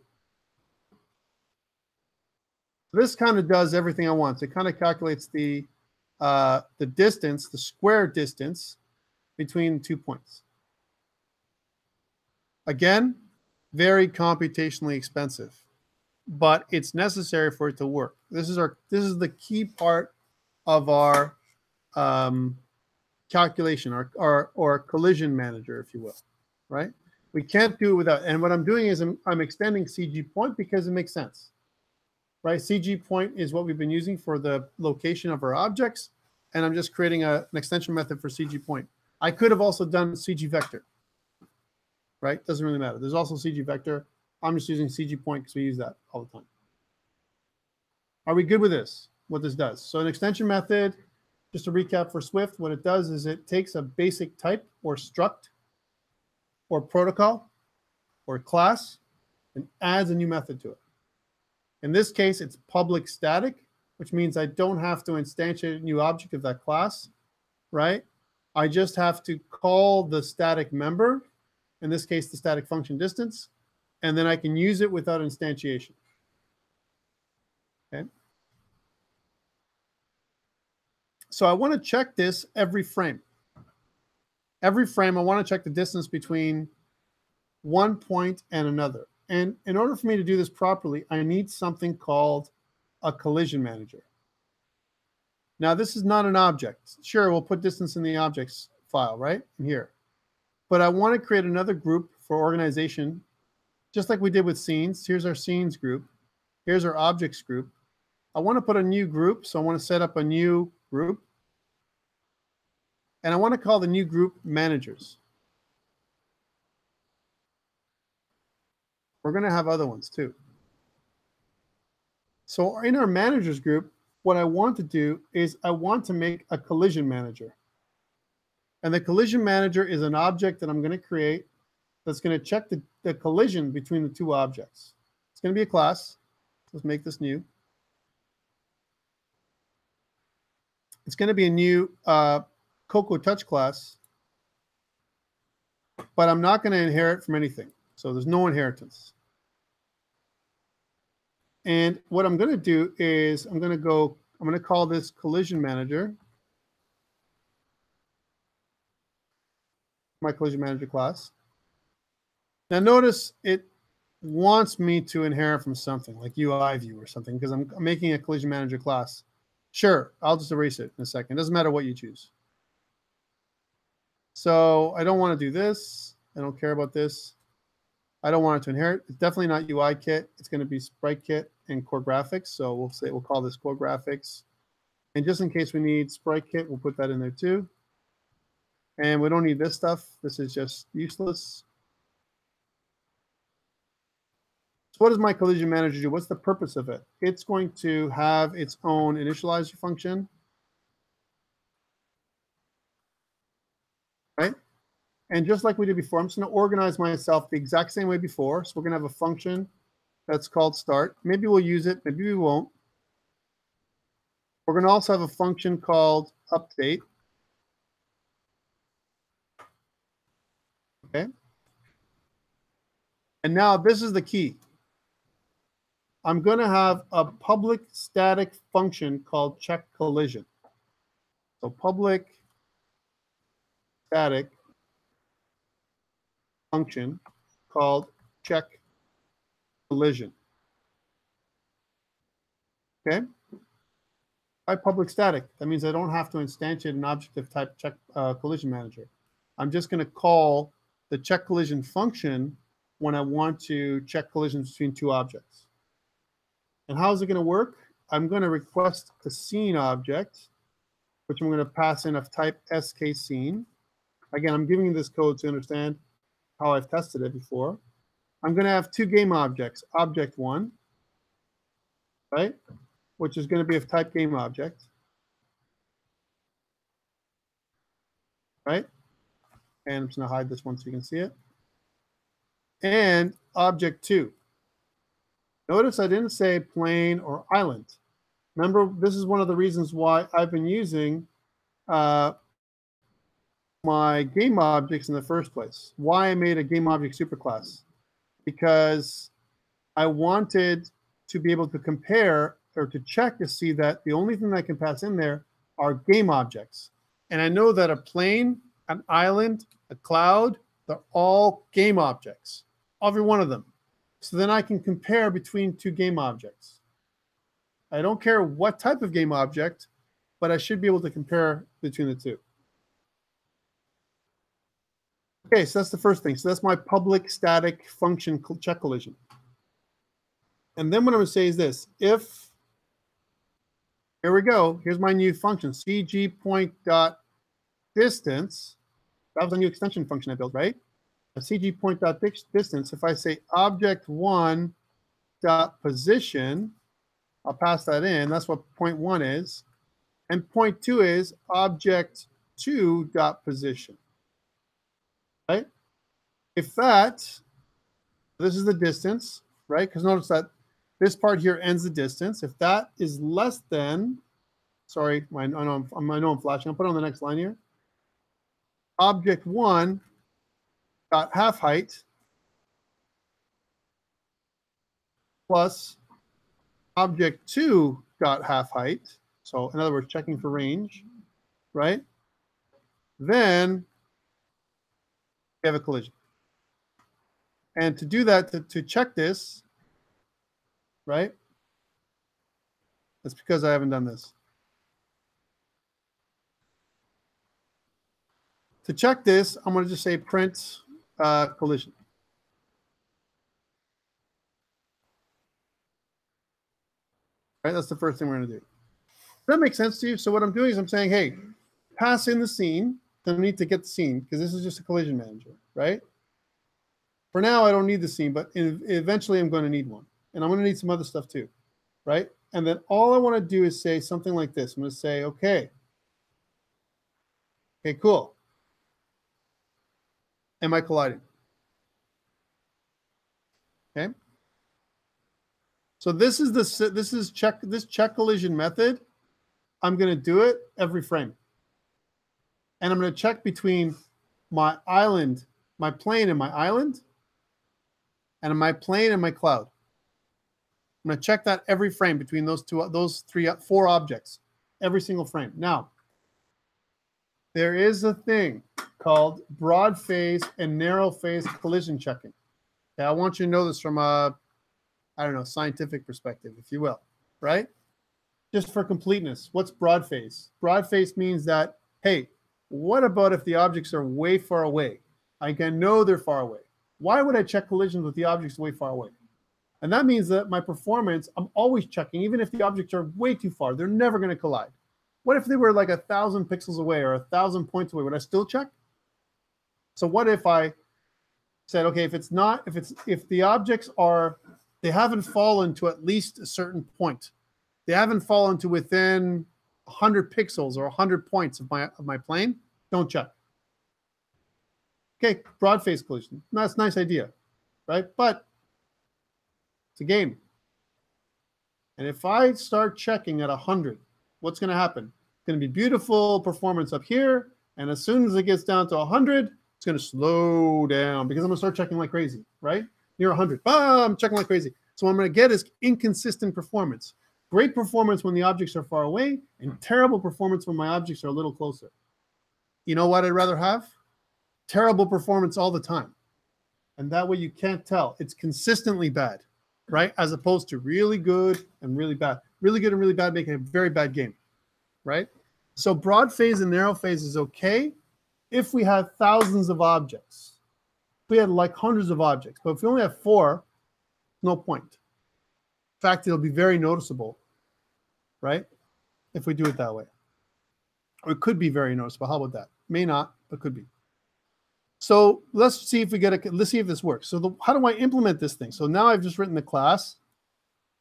This kind of does everything I want. So it kind of calculates the distance, the square distance between 2 points. Again, very computationally expensive, but it's necessary for it to work. This is the key part of our calculation, or collision manager, if you will, right? We can't do it without. And what I'm doing is I'm extending CG point because it makes sense, right? CG point is what we've been using for the location of our objects, and I'm just creating an extension method for CG point. I could have also done CG vector, right? Doesn't really matter. There's also CG vector. I'm just using CG point because we use that all the time. Are we good with this? What this does? So an extension method, just to recap for Swift, what it does is it takes a basic type or struct or protocol or class and adds a new method to it. In this case, it's public static, which means I don't have to instantiate a new object of that class, right? I just have to call the static member, in this case, the static function distance, and then I can use it without instantiation. Okay. So I want to check this every frame. Every frame, I want to check the distance between one point and another. And in order for me to do this properly, I need something called a collision manager. Now, this is not an object. Sure, we'll put distance in the objects file, right? In here. But I want to create another group for organization, just like we did with scenes. Here's our scenes group. Here's our objects group. I want to put a new group, so I want to set up a new group. And I want to call the new group managers. We're going to have other ones too. So in our managers group, what I want to do is I want to make a collision manager. And the collision manager is an object that I'm going to create that's going to check the collision between the two objects. It's going to be a class. Let's make this new. It's going to be a new Cocoa Touch class, but I'm not going to inherit from anything. So there's no inheritance. And what I'm going to do is I'm going to call this collision manager, my collision manager class. Now notice it wants me to inherit from something like UI view or something because I'm making a collision manager class. Sure, I'll just erase it in a second. It doesn't matter what you choose. So I don't want to do this. I don't care about this. I don't want it to inherit. It's definitely not UI kit. It's going to be SpriteKit and Core Graphics. So we'll call this Core Graphics. And just in case we need SpriteKit, we'll put that in there too. And we don't need this stuff. This is just useless. So what does my collision manager do? What's the purpose of it? It's going to have its own initializer function, right? And just like we did before, I'm just going to organize myself the exact same way before. So we're going to have a function that's called start. Maybe we'll use it. Maybe we won't. We're going to also have a function called update. Okay. And now this is the key. I'm going to have a public static function called check collision. So public static function called check collision. Okay. By public static, that means I don't have to instantiate an object of type check collision manager. I'm just going to call the check collision function when I want to check collisions between two objects. And how is it going to work? I'm going to request a scene object, which I'm going to pass in of type skScene. Again, I'm giving you this code to understand how I've tested it before. I'm going to have two game objects, object one, right, which is going to be of type game object, right? And I'm just going to hide this one so you can see it. And object two. Notice I didn't say plane or island. Remember, this is one of the reasons why I've been using my game objects in the first place. Why I made a game object superclass. Because I wanted to be able to compare or to check to see that the only thing I can pass in there are game objects. And I know that a plane, an island, a cloud, they're all game objects, every one of them. So then I can compare between two game objects. I don't care what type of game object, but I should be able to compare between the two. Okay, so that's the first thing. So that's my public static function check collision. And then what I'm going to say is this. If, here we go, here's my new function, cg point dot distance. That was a new extension function I built, right? A cg point dot distance. If I say object one dot position, I'll pass that in. That's what point one is. And point two is object two dot position. Right? If that, this is the distance, right? Because notice that this part here ends the distance. If that is less than, sorry, I know I'm flashing. I'll put it on the next line here. Object one dot half height plus object two dot half height. So in other words, checking for range, right? Then we have a collision. And to do that, to check this, right? That's because I haven't done this. To check this, I'm going to just say print collision. Right, that's the first thing we're going to do. Does that make sense to you? So what I'm doing is I'm saying, hey, pass in the scene. Don't need to get the scene because this is just a collision manager, right? For now, I don't need the scene, but eventually I'm going to need one. And I'm going to need some other stuff too, right? And then all I want to do is say something like this. I'm going to say, okay, cool. Am I colliding? Okay. So this check collision method. I'm going to do it every frame. And I'm going to check between my island, my plane and my island, and my plane and my cloud. I'm going to check that every frame between those four objects, every single frame. Now, there is a thing called broad phase and narrow phase collision checking. Okay, I want you to know this from a, I don't know, scientific perspective, if you will, right? Just for completeness, what's broad phase? Broad phase means that, hey, what about if the objects are way far away? I can know they're far away. Why would I check collisions with the objects way far away? And that means that my performance, I'm always checking, even if the objects are way too far, they're never going to collide. What if they were like 1,000 pixels away or 1,000 points away? Would I still check? So what if I said, okay, if the objects are, they haven't fallen to at least a certain point. They haven't fallen to within 100 pixels or 100 points of my plane, don't check. Okay, broad phase collision. That's a nice idea, right? But it's a game. And if I start checking at 100, what's going to happen? It's going to be beautiful performance up here. And as soon as it gets down to 100, it's going to slow down because I'm going to start checking like crazy, right? Near 100, I'm checking like crazy. So what I'm going to get is inconsistent performance. Great performance when the objects are far away and terrible performance when my objects are a little closer. You know what I'd rather have? Terrible performance all the time. And that way you can't tell. It's consistently bad, right? As opposed to really good and really bad. Really good and really bad make a very bad game, right? So broad phase and narrow phase is okay if we have thousands of objects. If we had like hundreds of objects, but if we only have 4, no point. In fact, it'll be very noticeable, right? If we do it that way. Or it could be very noticeable. How about that? May not, but could be. So let's see if we let's see if this works. So how do I implement this thing? So now I've just written the class.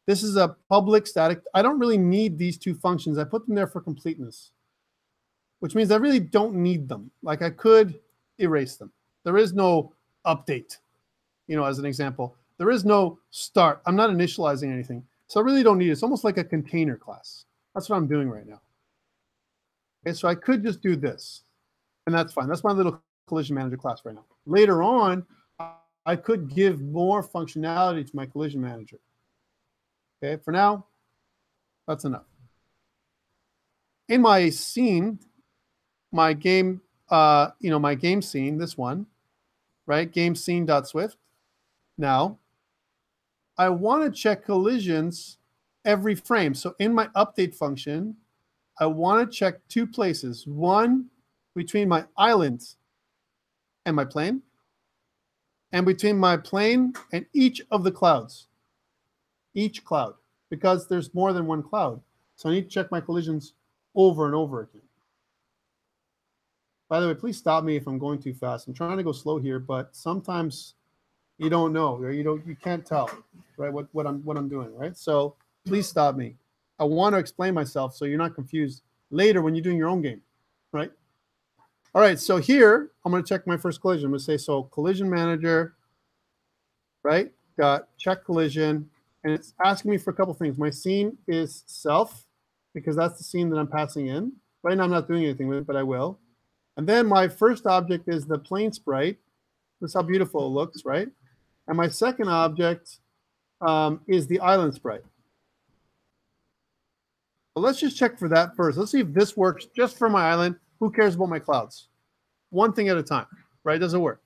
This is a public static. I don't really need these two functions. I put them there for completeness, which means I really don't need them. Like I could erase them. There is no update, as an example. There is no start. I'm not initializing anything. So I really don't need it. It's almost like a container class. That's what I'm doing right now. Okay, so I could just do this, and that's fine. That's my little collision manager class right now. Later on, I could give more functionality to my collision manager. Okay, for now, that's enough. In my scene, my game, my game scene, this one, right? Game scene.swift. Now, I want to check collisions every frame. So in my update function, I want to check two places. One between my island and my plane, and between my plane and each of the clouds. Each cloud, because there's more than one cloud. So I need to check my collisions over and over again. By the way, please stop me if I'm going too fast. I'm trying to go slow here, but sometimes you don't know, or you can't tell, right? What I'm doing, right? So please stop me. I want to explain myself so you're not confused later when you're doing your own game, right? All right, so here I'm going to check my first collision. I'm going to say so collision manager, right? Got check collision, and it's asking me for a couple things. My scene is self, because that's the scene that I'm passing in. Right now I'm not doing anything with it, but I will. And then my first object is the plane sprite. This is how beautiful it looks, right? And my second object is the island sprite. So let's just check for that first. Let's see if this works just for my island. Who cares about my clouds? One thing at a time, right? Does it work?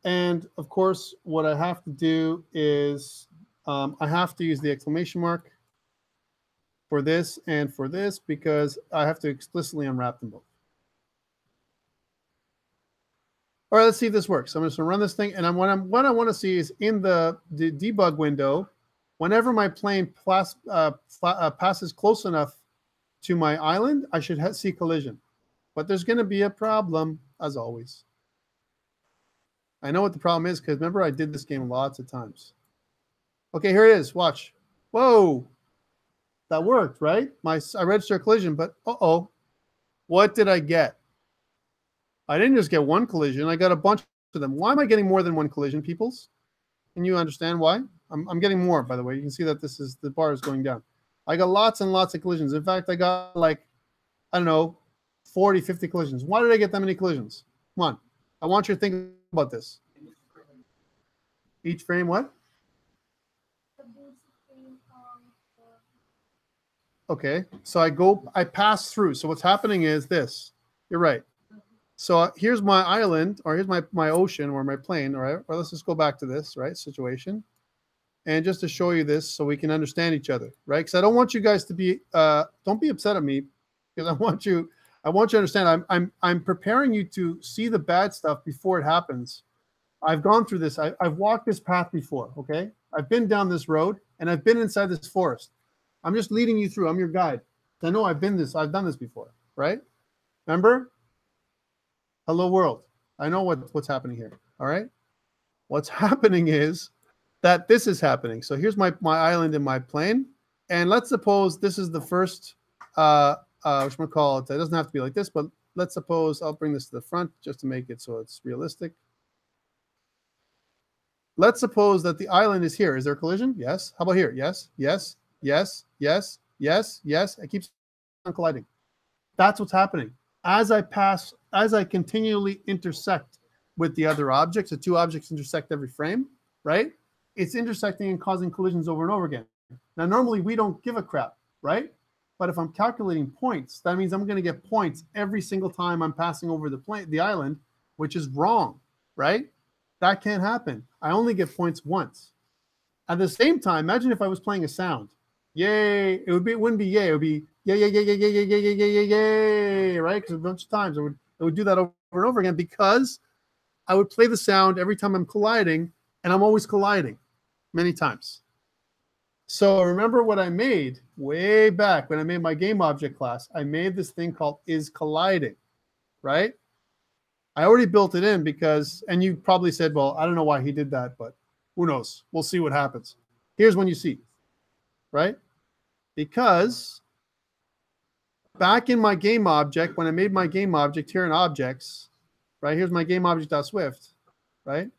And of course, what I have to do is I have to use the exclamation mark for this and for this, because I have to explicitly unwrap them both. All right, let's see if this works. I'm just gonna run this thing, and what I want to see is in the debug window, whenever my plane passes close enough to my island, I should see collision. But there's going to be a problem, as always. I know what the problem is, because remember I did this game lots of times. Okay, here it is. Watch. Whoa. That worked, right? I registered a collision, but uh-oh. What did I get? I didn't just get one collision. I got a bunch of them. Why am I getting more than one collision, peoples? Can you understand why? I'm getting more, by the way. You can see that the bar is going down. I got lots and lots of collisions. In fact, I got like, I don't know, 40, 50 collisions. Why did I get that many collisions? Come on. I want you to think about this. Each frame, what? Okay, so I pass through. So what's happening is this. You're right. So here's my island, or here's my ocean, or my plane, all right? Or let's just go back to this, right, situation. And just to show you this so we can understand each other, right? Because I don't want you guys to be, don't be upset at me, because I want you to understand I'm preparing you to see the bad stuff before it happens. I've gone through this. I've walked this path before, okay? I've been down this road, and I've been inside this forest. I'm just leading you through. I'm your guide. I know I've done this before, right? Remember? Hello world. I know what's happening here, all right? What's happening is that this is happening. So here's my island and my plane. And let's suppose this is the first, whatchamacallit, it doesn't have to be like this, but let's suppose I'll bring this to the front just to make it so it's realistic. Let's suppose that the island is here. Is there a collision? Yes. How about here? Yes, yes, yes, yes, yes, yes. It keeps on colliding. That's what's happening. As I continually intersect with the other objects, the two objects intersect every frame, right? It's intersecting and causing collisions over and over again. Now, normally we don't give a crap, right? But if I'm calculating points, that means I'm going to get points every single time I'm passing over the island, which is wrong, right? That can't happen. I only get points once. At the same time, imagine if I was playing a sound. Yay! It wouldn't be yay. It would be yay, yay, yay, yay, yay, yay, yay, yay, yay, yay, right? Because a bunch of times it would do that over and over again, because I would play the sound every time I'm colliding, and I'm always colliding many times. So remember what I made way back when I made my game object class. I made this thing called isColliding, right? I already built it in because, and you probably said, well, I don't know why he did that, but who knows? We'll see what happens. Here's when you see, right? Because back in my game object, when I made my game object here in objects, right? Here's my game object.swift, right?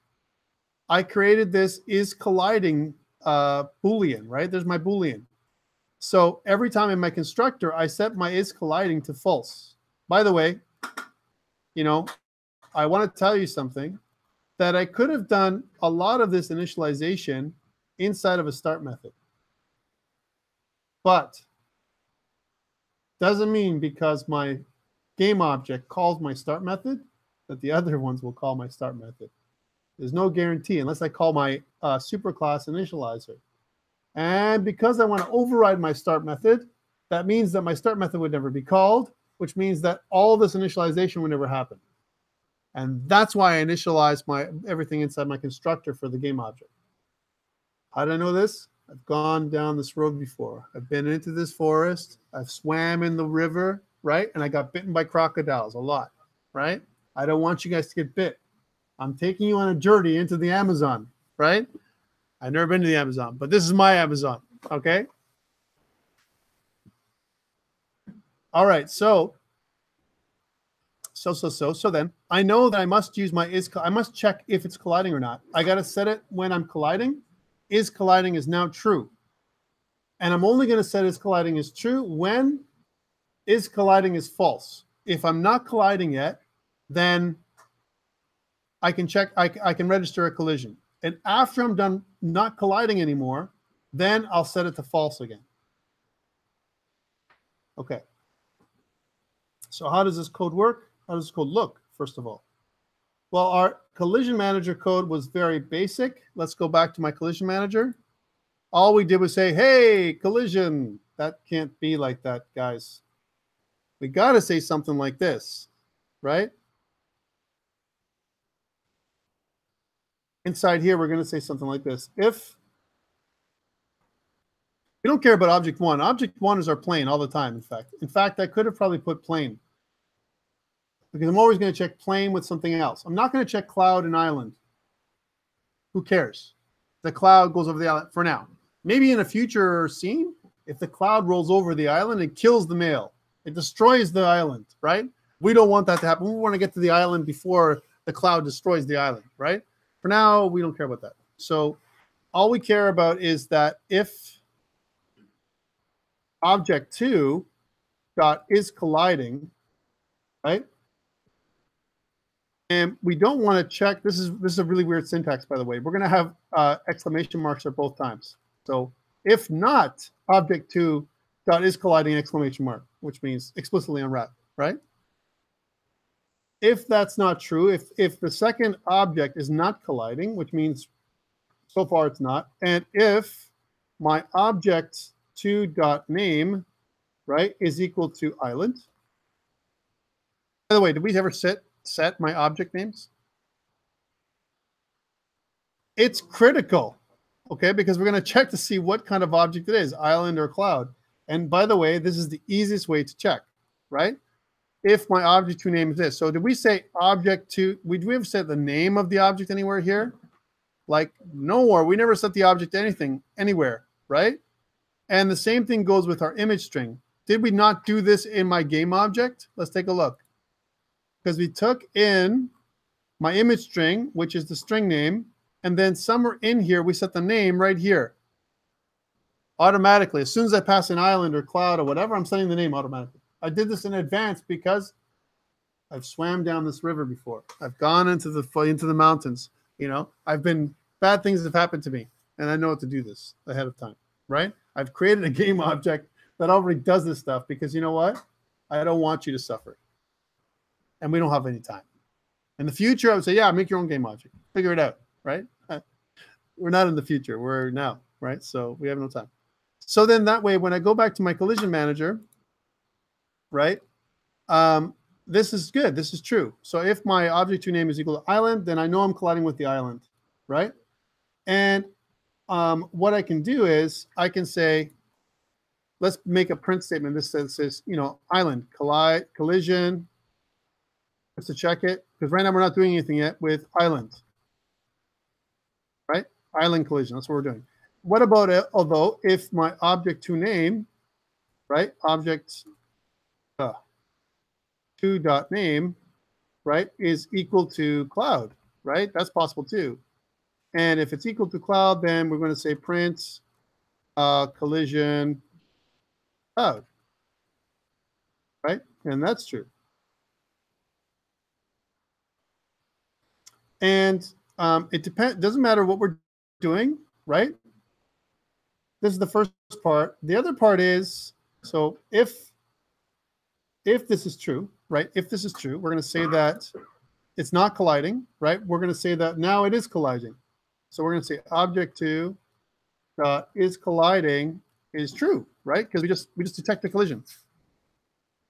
I created this isColliding Boolean, right? There's my Boolean. So every time in my constructor, I set my isColliding to false. By the way, you know, I want to tell you something that I could have done a lot of this initialization inside of a start method. But doesn't mean because my game object calls my start method that the other ones will call my start method. There's no guarantee unless I call my superclass initializer. And because I want to override my start method, that means that my start method would never be called, which means that all this initialization would never happen. And that's why I initialize everything inside my constructor for the game object. How did I know this? I've gone down this road before. I've been into this forest. I've swam in the river, right? And I got bitten by crocodiles a lot, right? I don't want you guys to get bit. I'm taking you on a journey into the Amazon, right? I've never been to the Amazon, but this is my Amazon, okay? All right, so then I know that I must use my I must check if it's colliding or not. I got to set it when I'm colliding. IsColliding is now true. And I'm only going to set isColliding is true when isColliding is false. If I'm not colliding yet, then I can check, I can register a collision. And after I'm done not colliding anymore, then I'll set it to false again. Okay. So how does this code work? How does this code look, first of all? Well, our collision manager code was very basic. Let's go back to my collision manager. All we did was say, hey, collision. That can't be like that, guys. We got to say something like this, right? Inside here, we're going to say something like this. If we don't care about object one. Object one is our plane all the time, in fact. In fact, I could have probably put plane because I'm always going to check plane with something else. I'm not going to check cloud and island. Who cares? The cloud goes over the island for now. Maybe in a future scene, if the cloud rolls over the island, it kills the male. It destroys the island, right? We don't want that to happen. We want to get to the island before the cloud destroys the island, right? For now, we don't care about that. So all we care about is that if object 2 dot is colliding, right? And we don't want to check. This is a really weird syntax, by the way. We're going to have exclamation marks at both times. So if not object 2 dot is colliding exclamation mark, which means explicitly unwrapped, right? If that's not true, if the second object is not colliding, which means so far it's not, and if my object 2 dot name, right, is equal to island. By the way, did we ever set my object names? It's critical, okay, because we're going to check to see what kind of object it is, island or cloud. And by the way, this is the easiest way to check, right? If my object 2 name is this. So did we say object 2? Did we ever set the name of the object anywhere here? Like nowhere. We never set the object to anything anywhere, right? And the same thing goes with our image string. Did we not do this in my game object? Let's take a look. Because we took in my image string, which is the string name, and then somewhere in here, we set the name right here. Automatically. As soon as I pass an island or cloud or whatever, I'm setting the name automatically. I did this in advance because I've swam down this river before. I've gone into the mountains. You know, bad things have happened to me, and I know how to do this ahead of time, right? I've created a game object that already does this stuff because you know what? I don't want you to suffer. And we don't have any time. In the future, I would say, yeah, make your own game object. Figure it out, right? We're not in the future. We're now, right? So we have no time. So then that way, when I go back to my collision manager, right, this is good. This is true. So if my object 2 name is equal to island, then I know I'm colliding with the island, right? And what I can do is I can say, let's make a print statement. This says, you know, island, collision, just to check it, because right now we're not doing anything yet with island, right? Island collision, that's what we're doing. What about it, although if my object to name, right, object to dot name, right, is equal to cloud, right? That's possible too. And if it's equal to cloud, then we're going to say print collision cloud, right? And that's true. And it doesn't matter what we're doing, right? This is the first part. The other part is, so if this is true, right? If this is true, we're going to say that it's not colliding, right? We're going to say that now it is colliding. So we're going to say object to is colliding is true, right? Because we just detect the collision.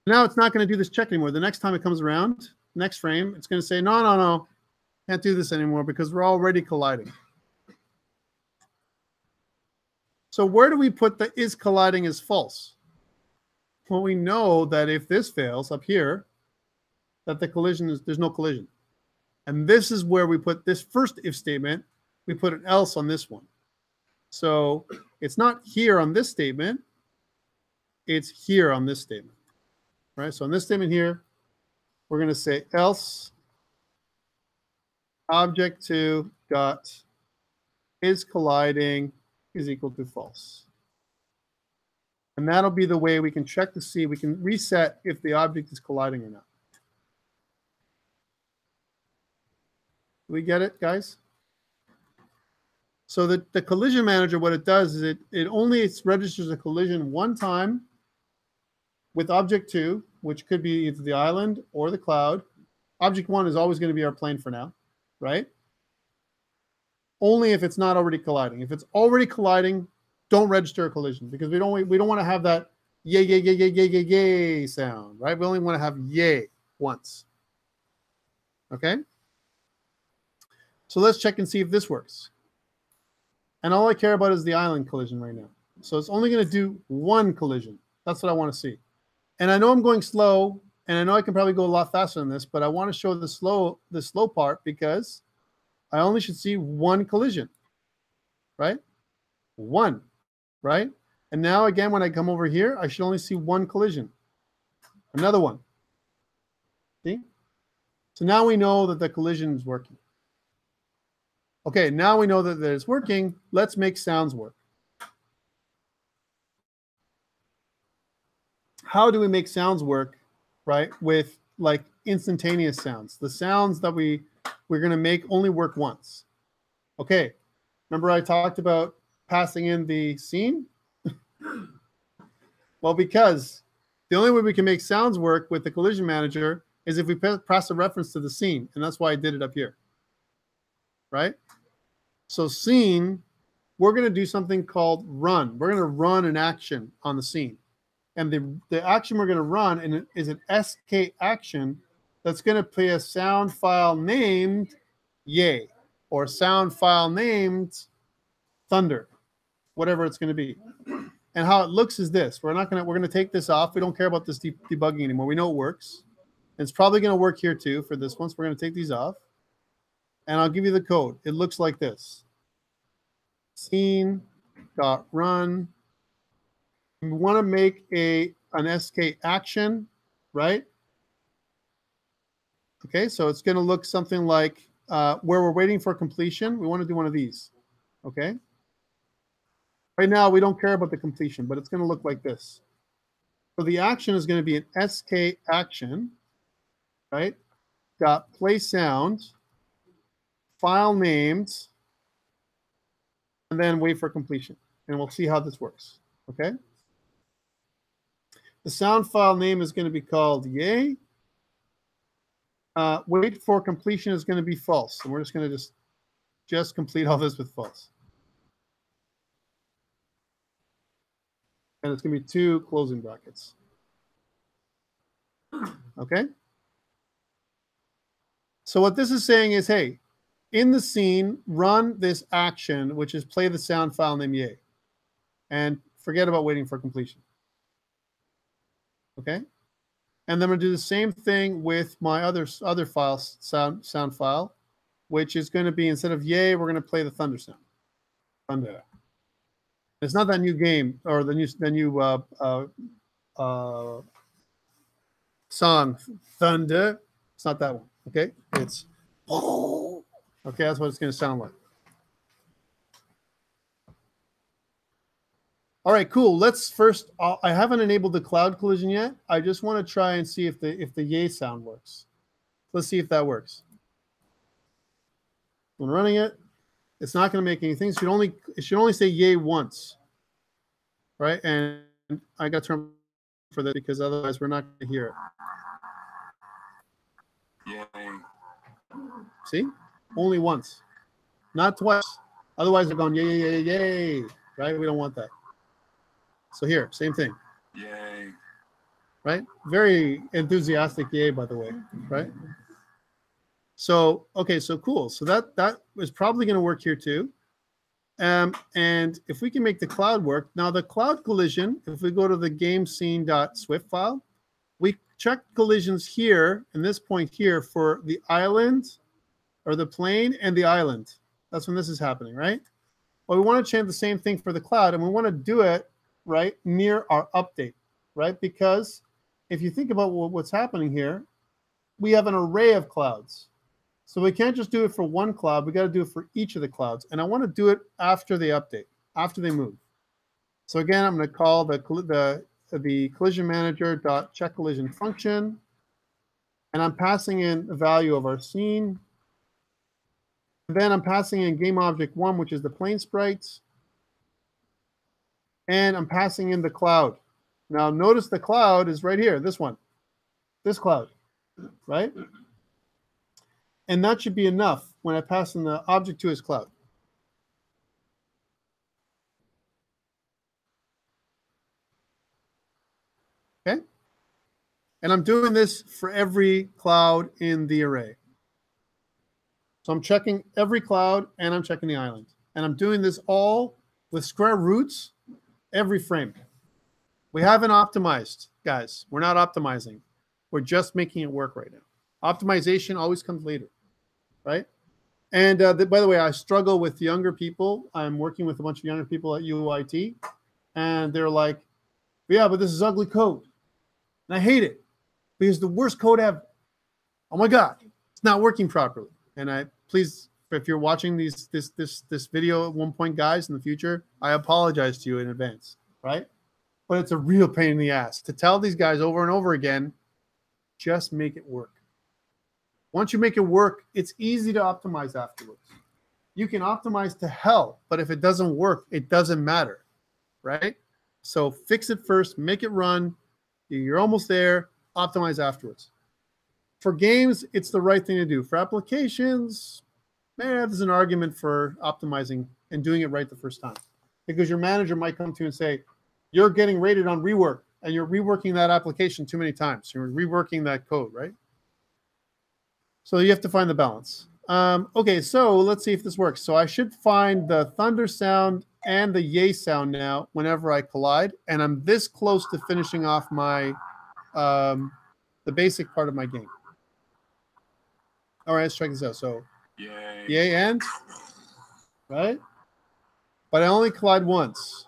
Now it's not going to do this check anymore. The next time it comes around, next frame, it's going to say, no, can't do this anymore because we're already colliding. So where do we put the is colliding as false? Well, we know that if this fails up here, that the collision is, there's no collision. And this is where we put this first if statement, we put an else on this one. So it's not here on this statement, it's here on this statement, right? So on this statement here, we're going to say else object to dot is colliding is equal to false. And that'll be the way we can check to see, we can reset if the object is colliding or not. Do we get it, guys? So the collision manager, what it does is it only registers a collision one time with object 2, which could be either the island or the cloud. Object 1 is always going to be our plane for now, right? Only if it's not already colliding. If it's already colliding, don't register a collision because we don't want to have that yay, yay, yay, yay, yay, yay, yay sound, right? We only want to have yay once. Okay? So let's check and see if this works. And all I care about is the island collision right now. So it's only going to do one collision. That's what I want to see. And I know I'm going slow, and I know I can probably go a lot faster than this, but I want to show the slow part because I only should see one collision, right? One, right? And now again, when I come over here, I should only see one collision. Another one. See? So now we know that the collision is working. Okay, now we know that it's working. Let's make sounds work. How do we make sounds work, right? With like instantaneous sounds. The sounds that we're going to make only work once. Okay, remember I talked about passing in the scene? Well, because the only way we can make sounds work with the collision manager is if we pass a reference to the scene, and that's why I did it up here, right? So scene, we're going to do something called run. We're going to run an action on the scene. And the action we're going to run is an SK action that's going to play a sound file named yay, or sound file named thunder, whatever it's going to be. And how it looks is this. We're going to take this off. We don't care about this debugging anymore. We know it works. And it's probably going to work here too for this one. So we're going to take these off. And I'll give you the code. It looks like this. Scene.run. We want to make an SK action, right? Okay, so it's going to look something like where we're waiting for completion. We want to do one of these, okay? Right now, we don't care about the completion, but it's going to look like this. So the action is going to be an SK action, right? Dot play sound, file named, and then wait for completion. And we'll see how this works, okay? The sound file name is going to be called yay. Wait for completion is going to be false. And we're just going to just complete all this with false. And it's going to be 2 closing brackets. Okay? So what this is saying is, hey, in the scene, run this action, which is play the sound file named yay. And forget about waiting for completion. Okay? And then I'm going to do the same thing with my other file, sound file, which is going to be, instead of yay, we're going to play the thunder sound. Thunder. It's not that new game or the new song, Thunder. It's not that one. Okay? It's okay, that's what it's going to sound like. All right, cool. Let's first, I haven't enabled the cloud collision yet. I just want to try and see if the yay sound works. Let's see if that works. When running it, it's not going to make anything. It should only say yay once, right? And I got to turn for that because otherwise we're not going to hear it. Yay. See? Only once, not twice. Otherwise they're going yay, yay, yay, yay, right? We don't want that. So here, same thing. Yay. Right? Very enthusiastic yay, by the way, right? So, okay, so cool. So that is probably going to work here too. And if we can make the cloud work, now the cloud collision, if we go to the game scene.swift file, we check collisions here, in this point here, for the island or the plane and the island. That's when this is happening, right? Well, we want to change the same thing for the cloud, and we want to do it right near our update, right? Because if you think about what's happening here, we have an array of clouds. So we can't just do it for one cloud. We got to do it for each of the clouds. And I want to do it after they update, after they move. So again, I'm going to call the collision manager dot check collision function, and I'm passing in a value of our scene. And then I'm passing in game object 1, which is the plane sprites. And I'm passing in the cloud. Now notice the cloud is right here, this one, this cloud, right? And that should be enough when I pass in the object to its cloud. Okay? And I'm doing this for every cloud in the array. So I'm checking every cloud and I'm checking the island. And I'm doing this all with square roots every frame. We haven't optimized, guys. We're not optimizing. We're just making it work right now. Optimization always comes later, right? And by the way, I struggle with younger people. I'm working with a bunch of younger people at UIT, and they're like, yeah, but this is ugly code. And I hate it because it's the worst code ever. Oh my God, it's not working properly. And please, if you're watching this video at one point, guys, in the future, I apologize to you in advance, right? But it's a real pain in the ass to tell these guys over and over again, just make it work. Once you make it work, it's easy to optimize afterwards. You can optimize to hell, but if it doesn't work, it doesn't matter, right? So fix it first, make it run. You're almost there, optimize afterwards. For games, it's the right thing to do. For applications, man, there's an argument for optimizing and doing it right the first time. Because your manager might come to you and say, you're getting rated on rework, and you're reworking that application too many times. You're reworking that code, right? So you have to find the balance. Okay, so let's see if this works. So I should find the thunder sound and the yay sound now whenever I collide, and I'm this close to finishing off my the basic part of my game. All right, let's check this out. So yay and, right? But I only collide once.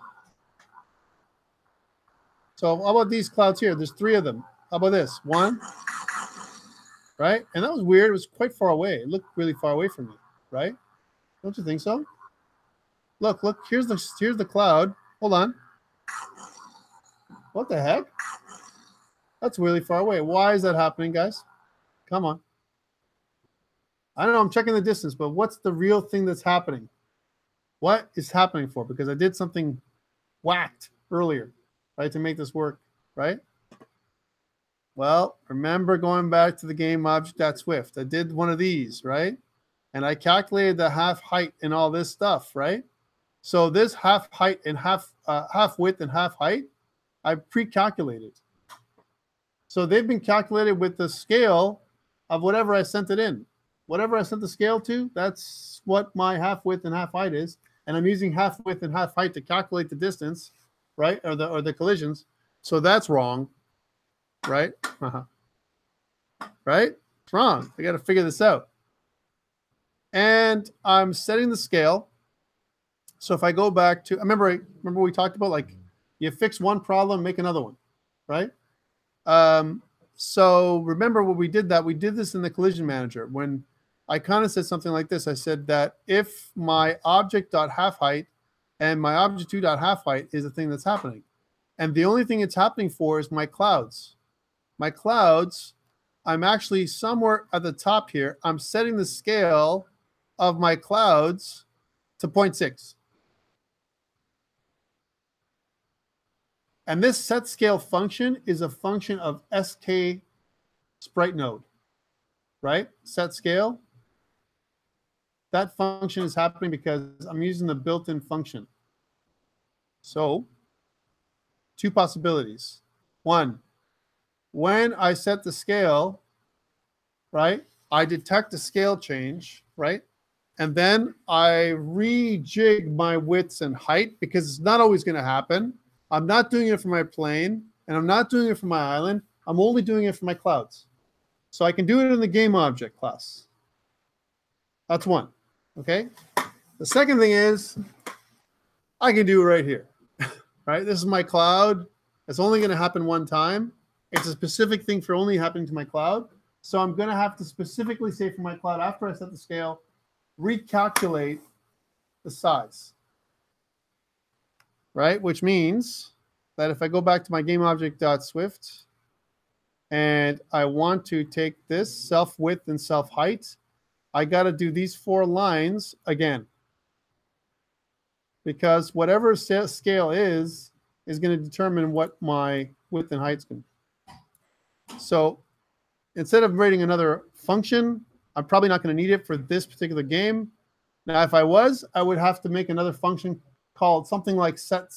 So how about these clouds here? There's 3 of them. How about this? 1, right? And that was weird. It was quite far away. It looked really far away from me, right? Don't you think so? Look, here's the cloud. Hold on. What the heck? That's really far away. Why is that happening, guys? Come on. I don't know. I'm checking the distance, but what's the real thing that's happening? What is happening for? Because I did something whacked earlier, right, to make this work, right? Well, remember going back to the game object.swift. I did one of these, right? And I calculated the half height and all this stuff, right? So this half height and half width and half height, I pre-calculated. So they've been calculated with the scale of whatever I sent it in. whatever I set the scale to, that's what my half width and half height is. And I'm using half width and half height to calculate the distance, right? Or the collisions. So that's wrong, right? Right? It's wrong. I got to figure this out. And I'm setting the scale. So if I go back to, remember we talked about, like, you fix one problem, make another one, right? So remember what we did this in the collision manager when I kind of said something like this. I said that if my object.halfHeight and my object2.halfHeight is the thing that's happening, and the only thing it's happening for is my clouds. My clouds, I'm actually somewhere at the top here. I'm setting the scale of my clouds to 0.6. And this set scale function is a function of SK sprite node, right? Set scale. That function is happening because I'm using the built-in function. So, two possibilities. One, when I set the scale, right, I detect a scale change, right? And then I rejig my widths and height because it's not always going to happen. I'm not doing it for my plane, and I'm not doing it for my island. I'm only doing it for my clouds. So I can do it in the game object class. That's one, okay? The second thing is I can do it right here, right? This is my cloud. It's only going to happen one time. It's a specific thing for only happening to my cloud. So I'm going to have to specifically say for my cloud, after I set the scale, recalculate the size. Right, which means that if I go back to my GameObject.Swift and I want to take this self width and self height, I got to do these 4 lines again. Because whatever scale is going to determine what my width and height is going to be. So instead of writing another function, I'm probably not going to need it for this particular game. Now, if I was, I would have to make another function called something like set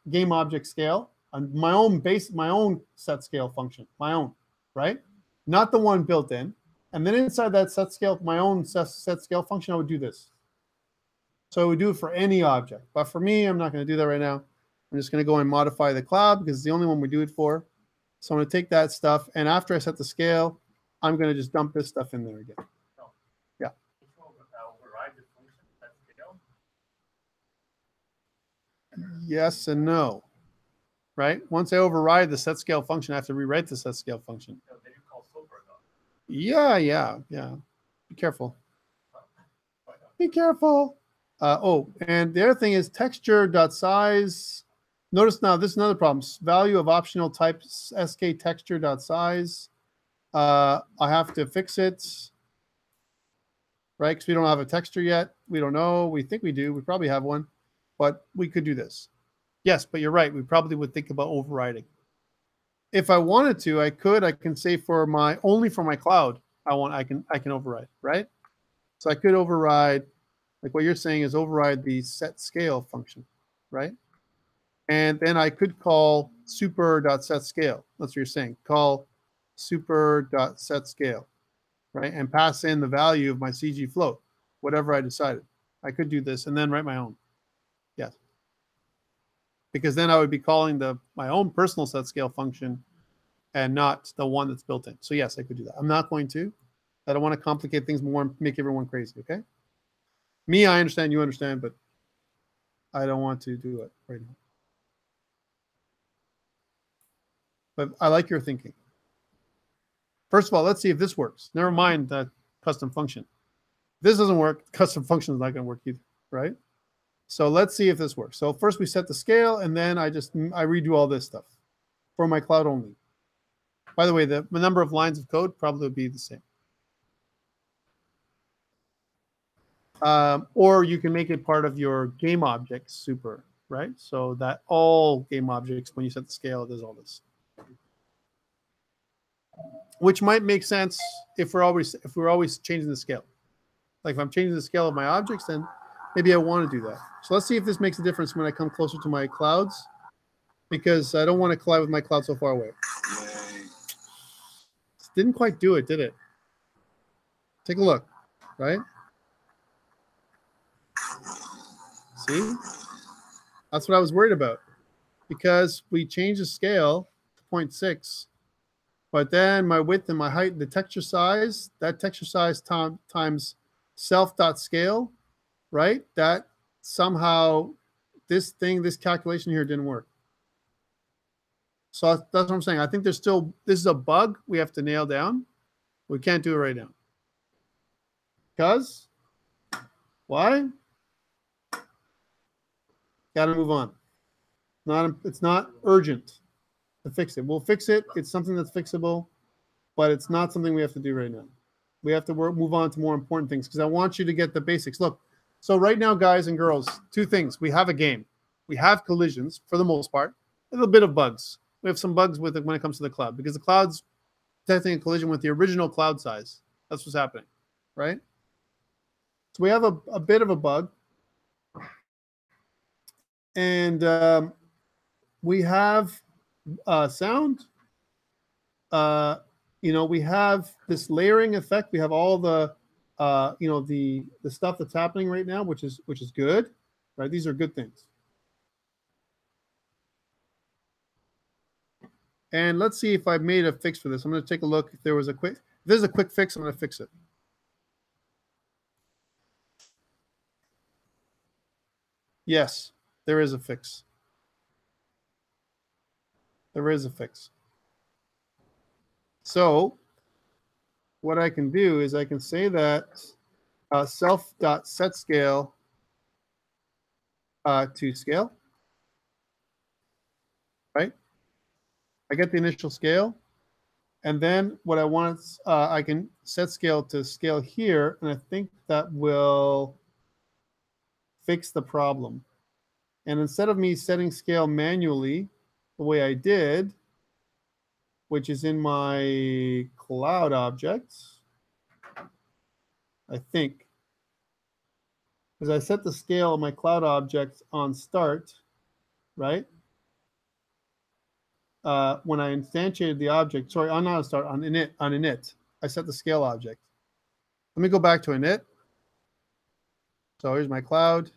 game object scale, on my own set scale function, my own, right? Not the one built in. And then inside that set scale, my own set scale function, I would do this. So I would do it for any object. But for me, I'm not going to do that right now. I'm just going to go and modify the cloud because it's the only one we do it for. So I'm going to take that stuff, and after I set the scale, I'm going to just dump this stuff in there again. Yeah. Yes and no, right? Once I override the set scale function, I have to rewrite the set scale function. Yeah. Be careful. Be careful. Oh, and the other thing is texture.size. Notice now, this is another problem. Value of optional type sk texture.size. I have to fix it, right? Because we don't have a texture yet. We don't know. We think we do. We probably have one. But we could do this. Yes, but you're right. We probably would think about overriding. If I wanted to, I can say for only for my cloud, I can override, right? So I could override, like what you're saying is override the set scale function, right? And then I could call super.setScale. That's what you're saying. Call super.setScale, right? And pass in the value of my CG float, whatever I decided. I could do this and then write my own. Yes. Because then I would be calling my own personal set scale function and not the one that's built in. So yes, I could do that. I'm not going to. I don't want to complicate things more and make everyone crazy, okay? Me, I understand, you understand, but I don't want to do it right now. But I like your thinking. First of all, let's see if this works. Never mind that custom function. If this doesn't work, custom function is not going to work either, right? So let's see if this works. So first we set the scale, and then I redo all this stuff for my cloud only. By the way, the number of lines of code probably would be the same. Or you can make it part of your game object super, right? So that all game objects, when you set the scale, does all this. Which might make sense if we're always changing the scale. Like if I'm changing the scale of my objects, then maybe I want to do that. So let's see if this makes a difference when I come closer to my clouds, because I don't want to collide with my cloud so far away. Didn't quite do it, did it? Take a look, right? See? That's what I was worried about, because we changed the scale to 0.6, but then my width and my height, the texture size, that texture size times self.scale, right? That somehow this calculation here didn't work. So that's what I'm saying. I think there's still, this is a bug we have to nail down. We can't do it right now. Because, why? Got to move on. It's not urgent to fix it. We'll fix it. It's something that's fixable, but it's not something we have to do right now. We have to move on to more important things, because I want you to get the basics. Look, so right now, guys and girls, two things. We have a game. We have collisions for the most part. A little bit of bugs. We have some bugs with it when it comes to the cloud, because the cloud's detecting a collision with the original cloud size. That's what's happening, right? So we have a bit of a bug. And we have sound. We have this layering effect. We have all the, the stuff that's happening right now, which is good, right? These are good things. And let's see if I made a fix for this. I'm going to take a look. If there's a quick fix, I'm going to fix it. Yes, there is a fix. There is a fix. So what I can do is I can say that self.setScale to scale, right? I get the initial scale. And then what I want, I can set scale to scale here. And I think that will fix the problem. And instead of me setting scale manually the way I did, which is in my cloud objects, I think, because I set the scale of my cloud objects on start, right? When I instantiated the object, sorry, on not on start, on init, I set the scale object. Let me go back to init. So here's my cloud.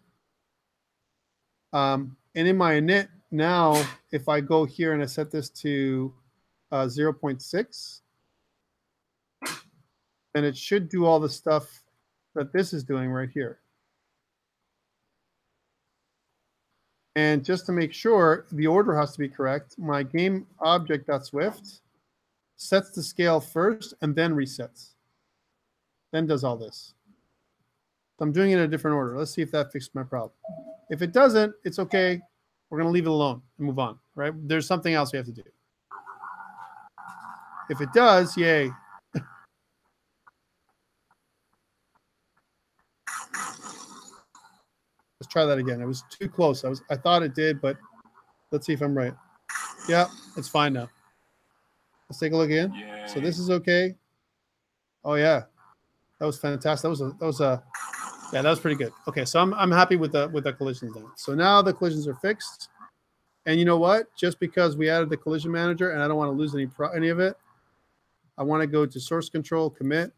And in my init now, if I go here and I set this to 0.6, then it should do all the stuff that this is doing right here. And just to make sure the order has to be correct, my game object.swift sets the scale first and then resets. Then does all this. So I'm doing it in a different order. Let's see if that fixes my problem. If it doesn't, it's okay. We're going to leave it alone and move on, right? There's something else we have to do. If it does, yay. Let's try that again. It was too close. I thought it did, but let's see if I'm right. Yeah, it's fine now. Let's take a look again. Yay. So this is okay. Oh yeah, that was fantastic. That was pretty good. Okay, so I'm happy with the collisions now. So now the collisions are fixed. And you know what? Just because we added the collision manager, and I don't want to lose any of it, I want to go to source control commit,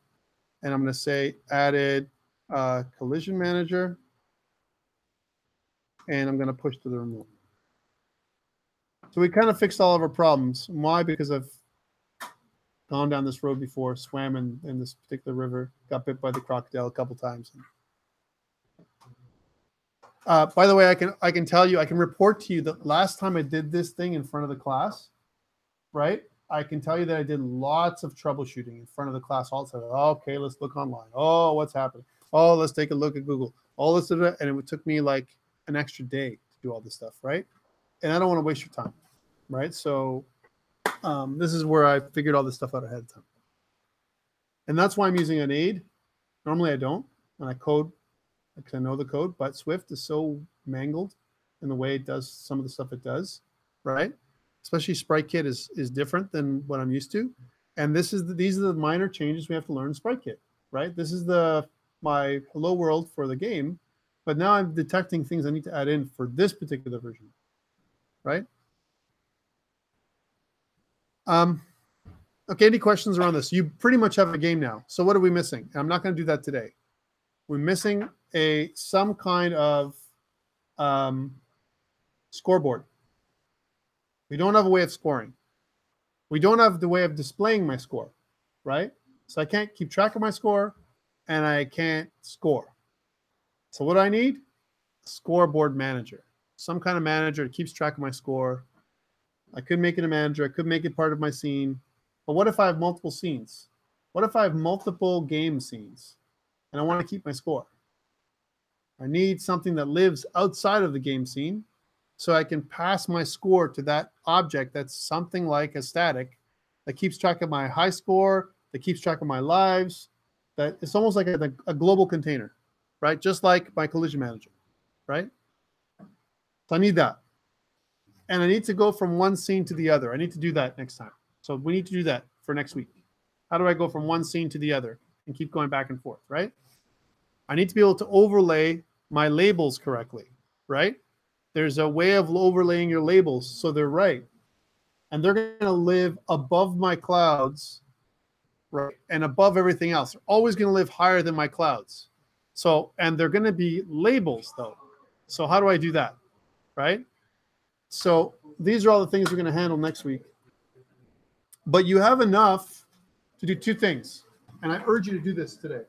and I'm going to say added collision manager. And I'm going to push to the remote. So we kind of fixed all of our problems. Why? Because I've gone down this road before, swam in this particular river, got bit by the crocodile a couple times. By the way, I can tell you, I can report to you that last time I did this thing in front of the class, right? I can tell you that I did lots of troubleshooting in front of the class all the time. Okay, let's look online. Oh, what's happening? Oh, let's take a look at Google. All this, and it took me like an extra day to do all this stuff, right? And I don't want to waste your time, right? So this is where I figured all this stuff out ahead of time. And that's why I'm using an aid. Normally I don't, and I code because I know the code, but Swift is so mangled in the way it does some of the stuff it does, right? Especially SpriteKit is different than what I'm used to. And these are the minor changes we have to learn in SpriteKit, right? This is my hello world for the game. But now I'm detecting things I need to add in for this particular version, right? Okay, any questions around this? You pretty much have a game now. So what are we missing? And I'm not going to do that today. We're missing some kind of scoreboard. We don't have a way of scoring. We don't have the way of displaying my score, right? So I can't keep track of my score, and I can't score. So what do I need? A scoreboard manager. Some kind of manager that keeps track of my score. I could make it a manager. I could make it part of my scene. But what if I have multiple scenes? What if I have multiple game scenes and I want to keep my score? I need something that lives outside of the game scene so I can pass my score to that object that's something like a static that keeps track of my high score, that keeps track of my lives, that it's almost like a global container, right? Just like my collision manager, right? So I need that. And I need to go from one scene to the other. I need to do that next time. So we need to do that for next week. How do I go from one scene to the other and keep going back and forth, right? I need to be able to overlay my labels correctly, right? There's a way of overlaying your labels so they're right. And they're going to live above my clouds, right? And above everything else. They're always going to live higher than my clouds. So, and they're going to be labels though. So how do I do that, right? So these are all the things we're going to handle next week. But you have enough to do two things. And I urge you to do this today.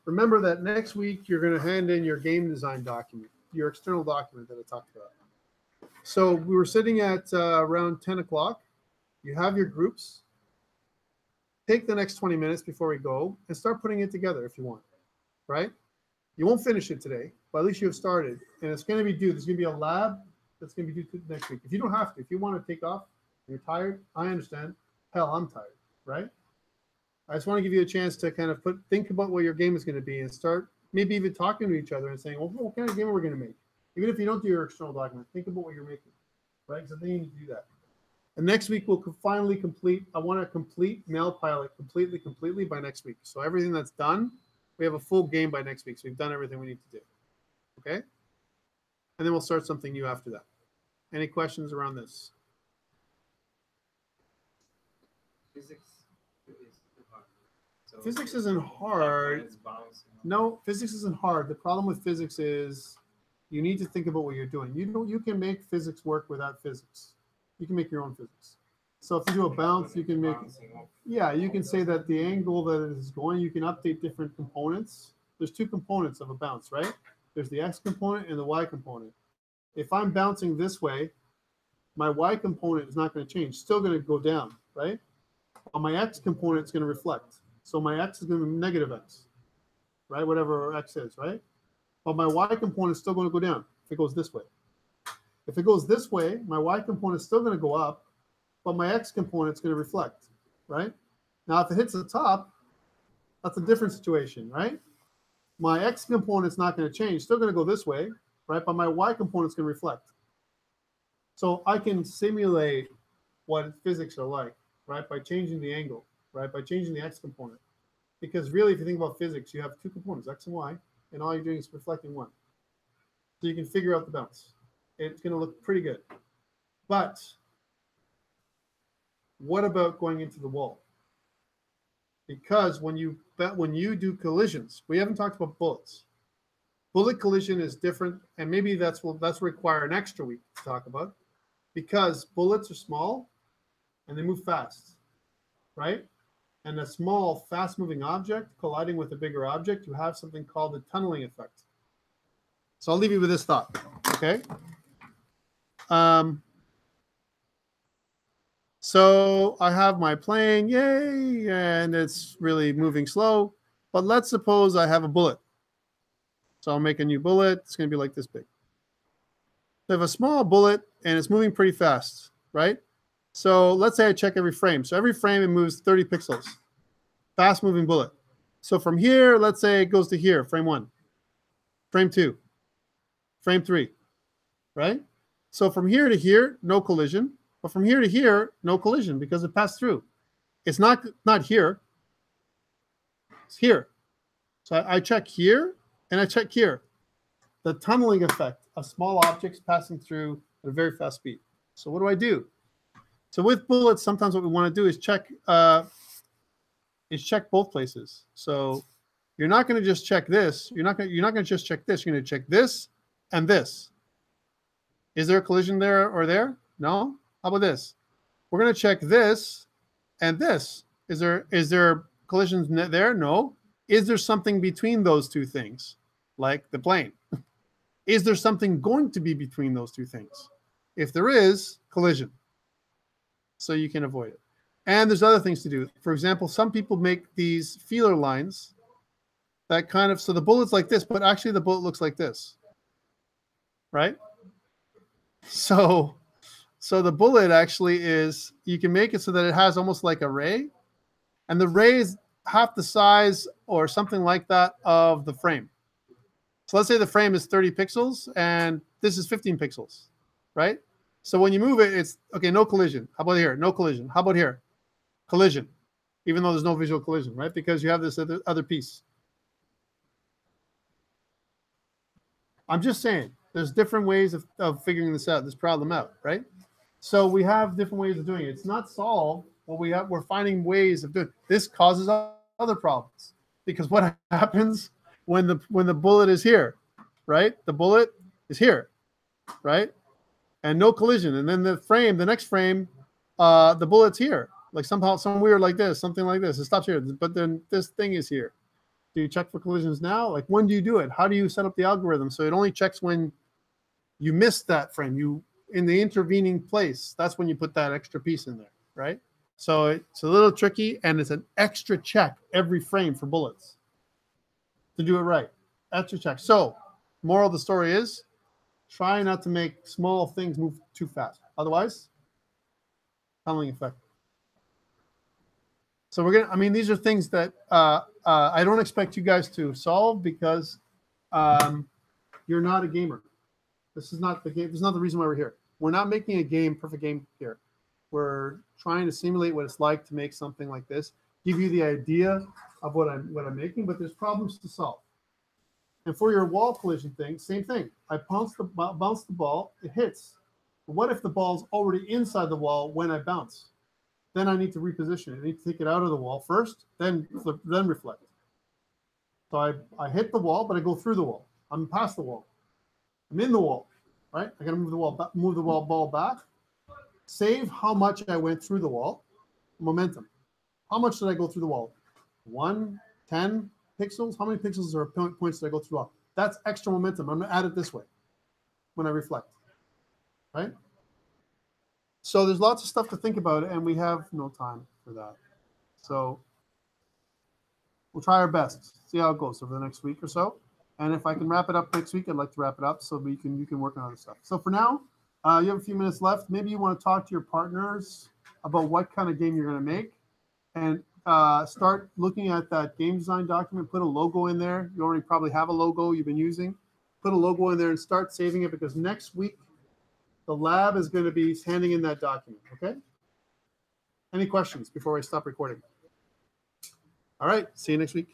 Remember that next week you're going to hand in your game design document, your external document that I talked about. So we were sitting at around 10 o'clock. You have your groups. Take the next 20 minutes before we go and start putting it together if you want, right? You won't finish it today, but at least you have started. And it's going to be due. There's going to be a lab that's going to be due next week. If you don't have to, if you want to take off and you're tired, I understand. Hell, I'm tired, right? I just want to give you a chance to kind of think about what your game is going to be and start maybe even talking to each other and saying, well, what kind of game are we going to make? Even if you don't do your external document, think about what you're making, right? Because I think you need to do that. And next week, we'll finally complete. I want to complete Mail Pilot completely by next week. So everything that's done, we have a full game by next week. So we've done everything we need to do. Okay? And then we'll start something new after that. Any questions around this? Physics isn't hard. No, physics isn't hard. The problem with physics is you need to think about what you're doing. You can make physics work without physics. You can make your own physics. So if you do a bounce, you can make, yeah, you can say that the angle that it is going, you can update different components. There's two components of a bounce, right? There's the X component and the Y component. If I'm bouncing this way, my Y component is not going to change. Still going to go down, right? But my X component is going to reflect. So my X is going to be negative X, right? Whatever X is, right? But my Y component is still going to go down if it goes this way. If it goes this way, my Y component is still going to go up, but my X component is going to reflect, right? Now, if it hits the top, that's a different situation, right? My X component is not going to change, still going to go this way, right? But my Y component is going to reflect. So I can simulate what physics are like, right? By changing the angle, right? By changing the X component. Because really, if you think about physics, you have two components, X and Y, and all you're doing is reflecting one. So you can figure out the bounce. It's going to look pretty good. But what about going into the wall? Because when you do collisions, we haven't talked about bullets. Bullet collision is different, and maybe that's require an extra week to talk about, because bullets are small and they move fast, right? And a small, fast-moving object colliding with a bigger object, you have something called the tunneling effect. So I'll leave you with this thought, okay? So I have my plane, yay, and it's really moving slow. But let's suppose I have a bullet. So I'll make a new bullet. It's going to be like this big. I have a small bullet, and it's moving pretty fast, right? So let's say I check every frame. So every frame, it moves 30 pixels. Fast-moving bullet. So from here, let's say it goes to here, frame 1, frame 2, frame 3, right? So from here to here, no collision. But from here to here, no collision because it passed through. It's not here. It's here. So I check here and I check here. The tunneling effect of small objects passing through at a very fast speed. So what do? So with bullets, sometimes what we want to do is check both places. So you're not going to just check this. You're not going to just check this. You're going to check this and this. Is there a collision there or there? No. How about this? We're going to check this and this. Is there collisions there? No. Is there something between those two things, like the plane? Is there something going to be between those two things? If there is, collision. So you can avoid it. And there's other things to do. For example, some people make these feeler lines that kind of, so the bullet's like this, but actually the bullet looks like this, right? So the bullet actually is, you can make it so that it has almost like a ray, and the ray is half the size or something like that of the frame. So let's say the frame is 30 pixels and this is 15 pixels, right? So when you move it, it's, okay, no collision. How about here? No collision. How about here? Collision, even though there's no visual collision, right? Because you have this other piece. I'm just saying, there's different ways of figuring this out, this problem out, right? So we have different ways of doing it. It's not solved, but we're finding ways of doing it. This causes other problems, because what happens when the bullet is here, right? The bullet is here, right? And no collision. And then the next frame, the bullet's here. Like somehow, some weird like this, something like this. It stops here, but then this thing is here. Do you check for collisions now? Like, when do you do it? How do you set up the algorithm so it only checks when you miss that frame? In the intervening place, that's when you put that extra piece in there, right? So it's a little tricky, and it's an extra check every frame for bullets to do it right. Extra check. So moral of the story is, try not to make small things move too fast. Otherwise, tunneling effect. So these are things that I don't expect you guys to solve, because you're not a gamer. This is not the game. This is not the reason why we're here. We're not making a perfect game here. We're trying to simulate what it's like to make something like this, give you the idea of what I'm making, but there's problems to solve. And for your wall collision thing, same thing. I bounce the ball, it hits. But what if the ball's already inside the wall when I bounce? Then I need to reposition it. I need to take it out of the wall first, then reflect. So I hit the wall, but I go through the wall. I'm past the wall. I'm in the wall, right? I got to move the ball back. Save how much I went through the wall. Momentum. How much did I go through the wall? 1, 10 pixels. How many pixels or points did I go through the wall? That's extra momentum. I'm going to add it this way when I reflect, right? So there's lots of stuff to think about, and we have no time for that. So we'll try our best, see how it goes over the next week or so. And if I can wrap it up next week, I'd like to wrap it up so you can work on other stuff. So for now, you have a few minutes left. Maybe you want to talk to your partners about what kind of game you're going to make, and start looking at that game design document. Put a logo in there. You already probably have a logo you've been using. Put a logo in there and start saving it, because next week, the lab is going to be handing in that document, okay? Any questions before I stop recording? All right, see you next week.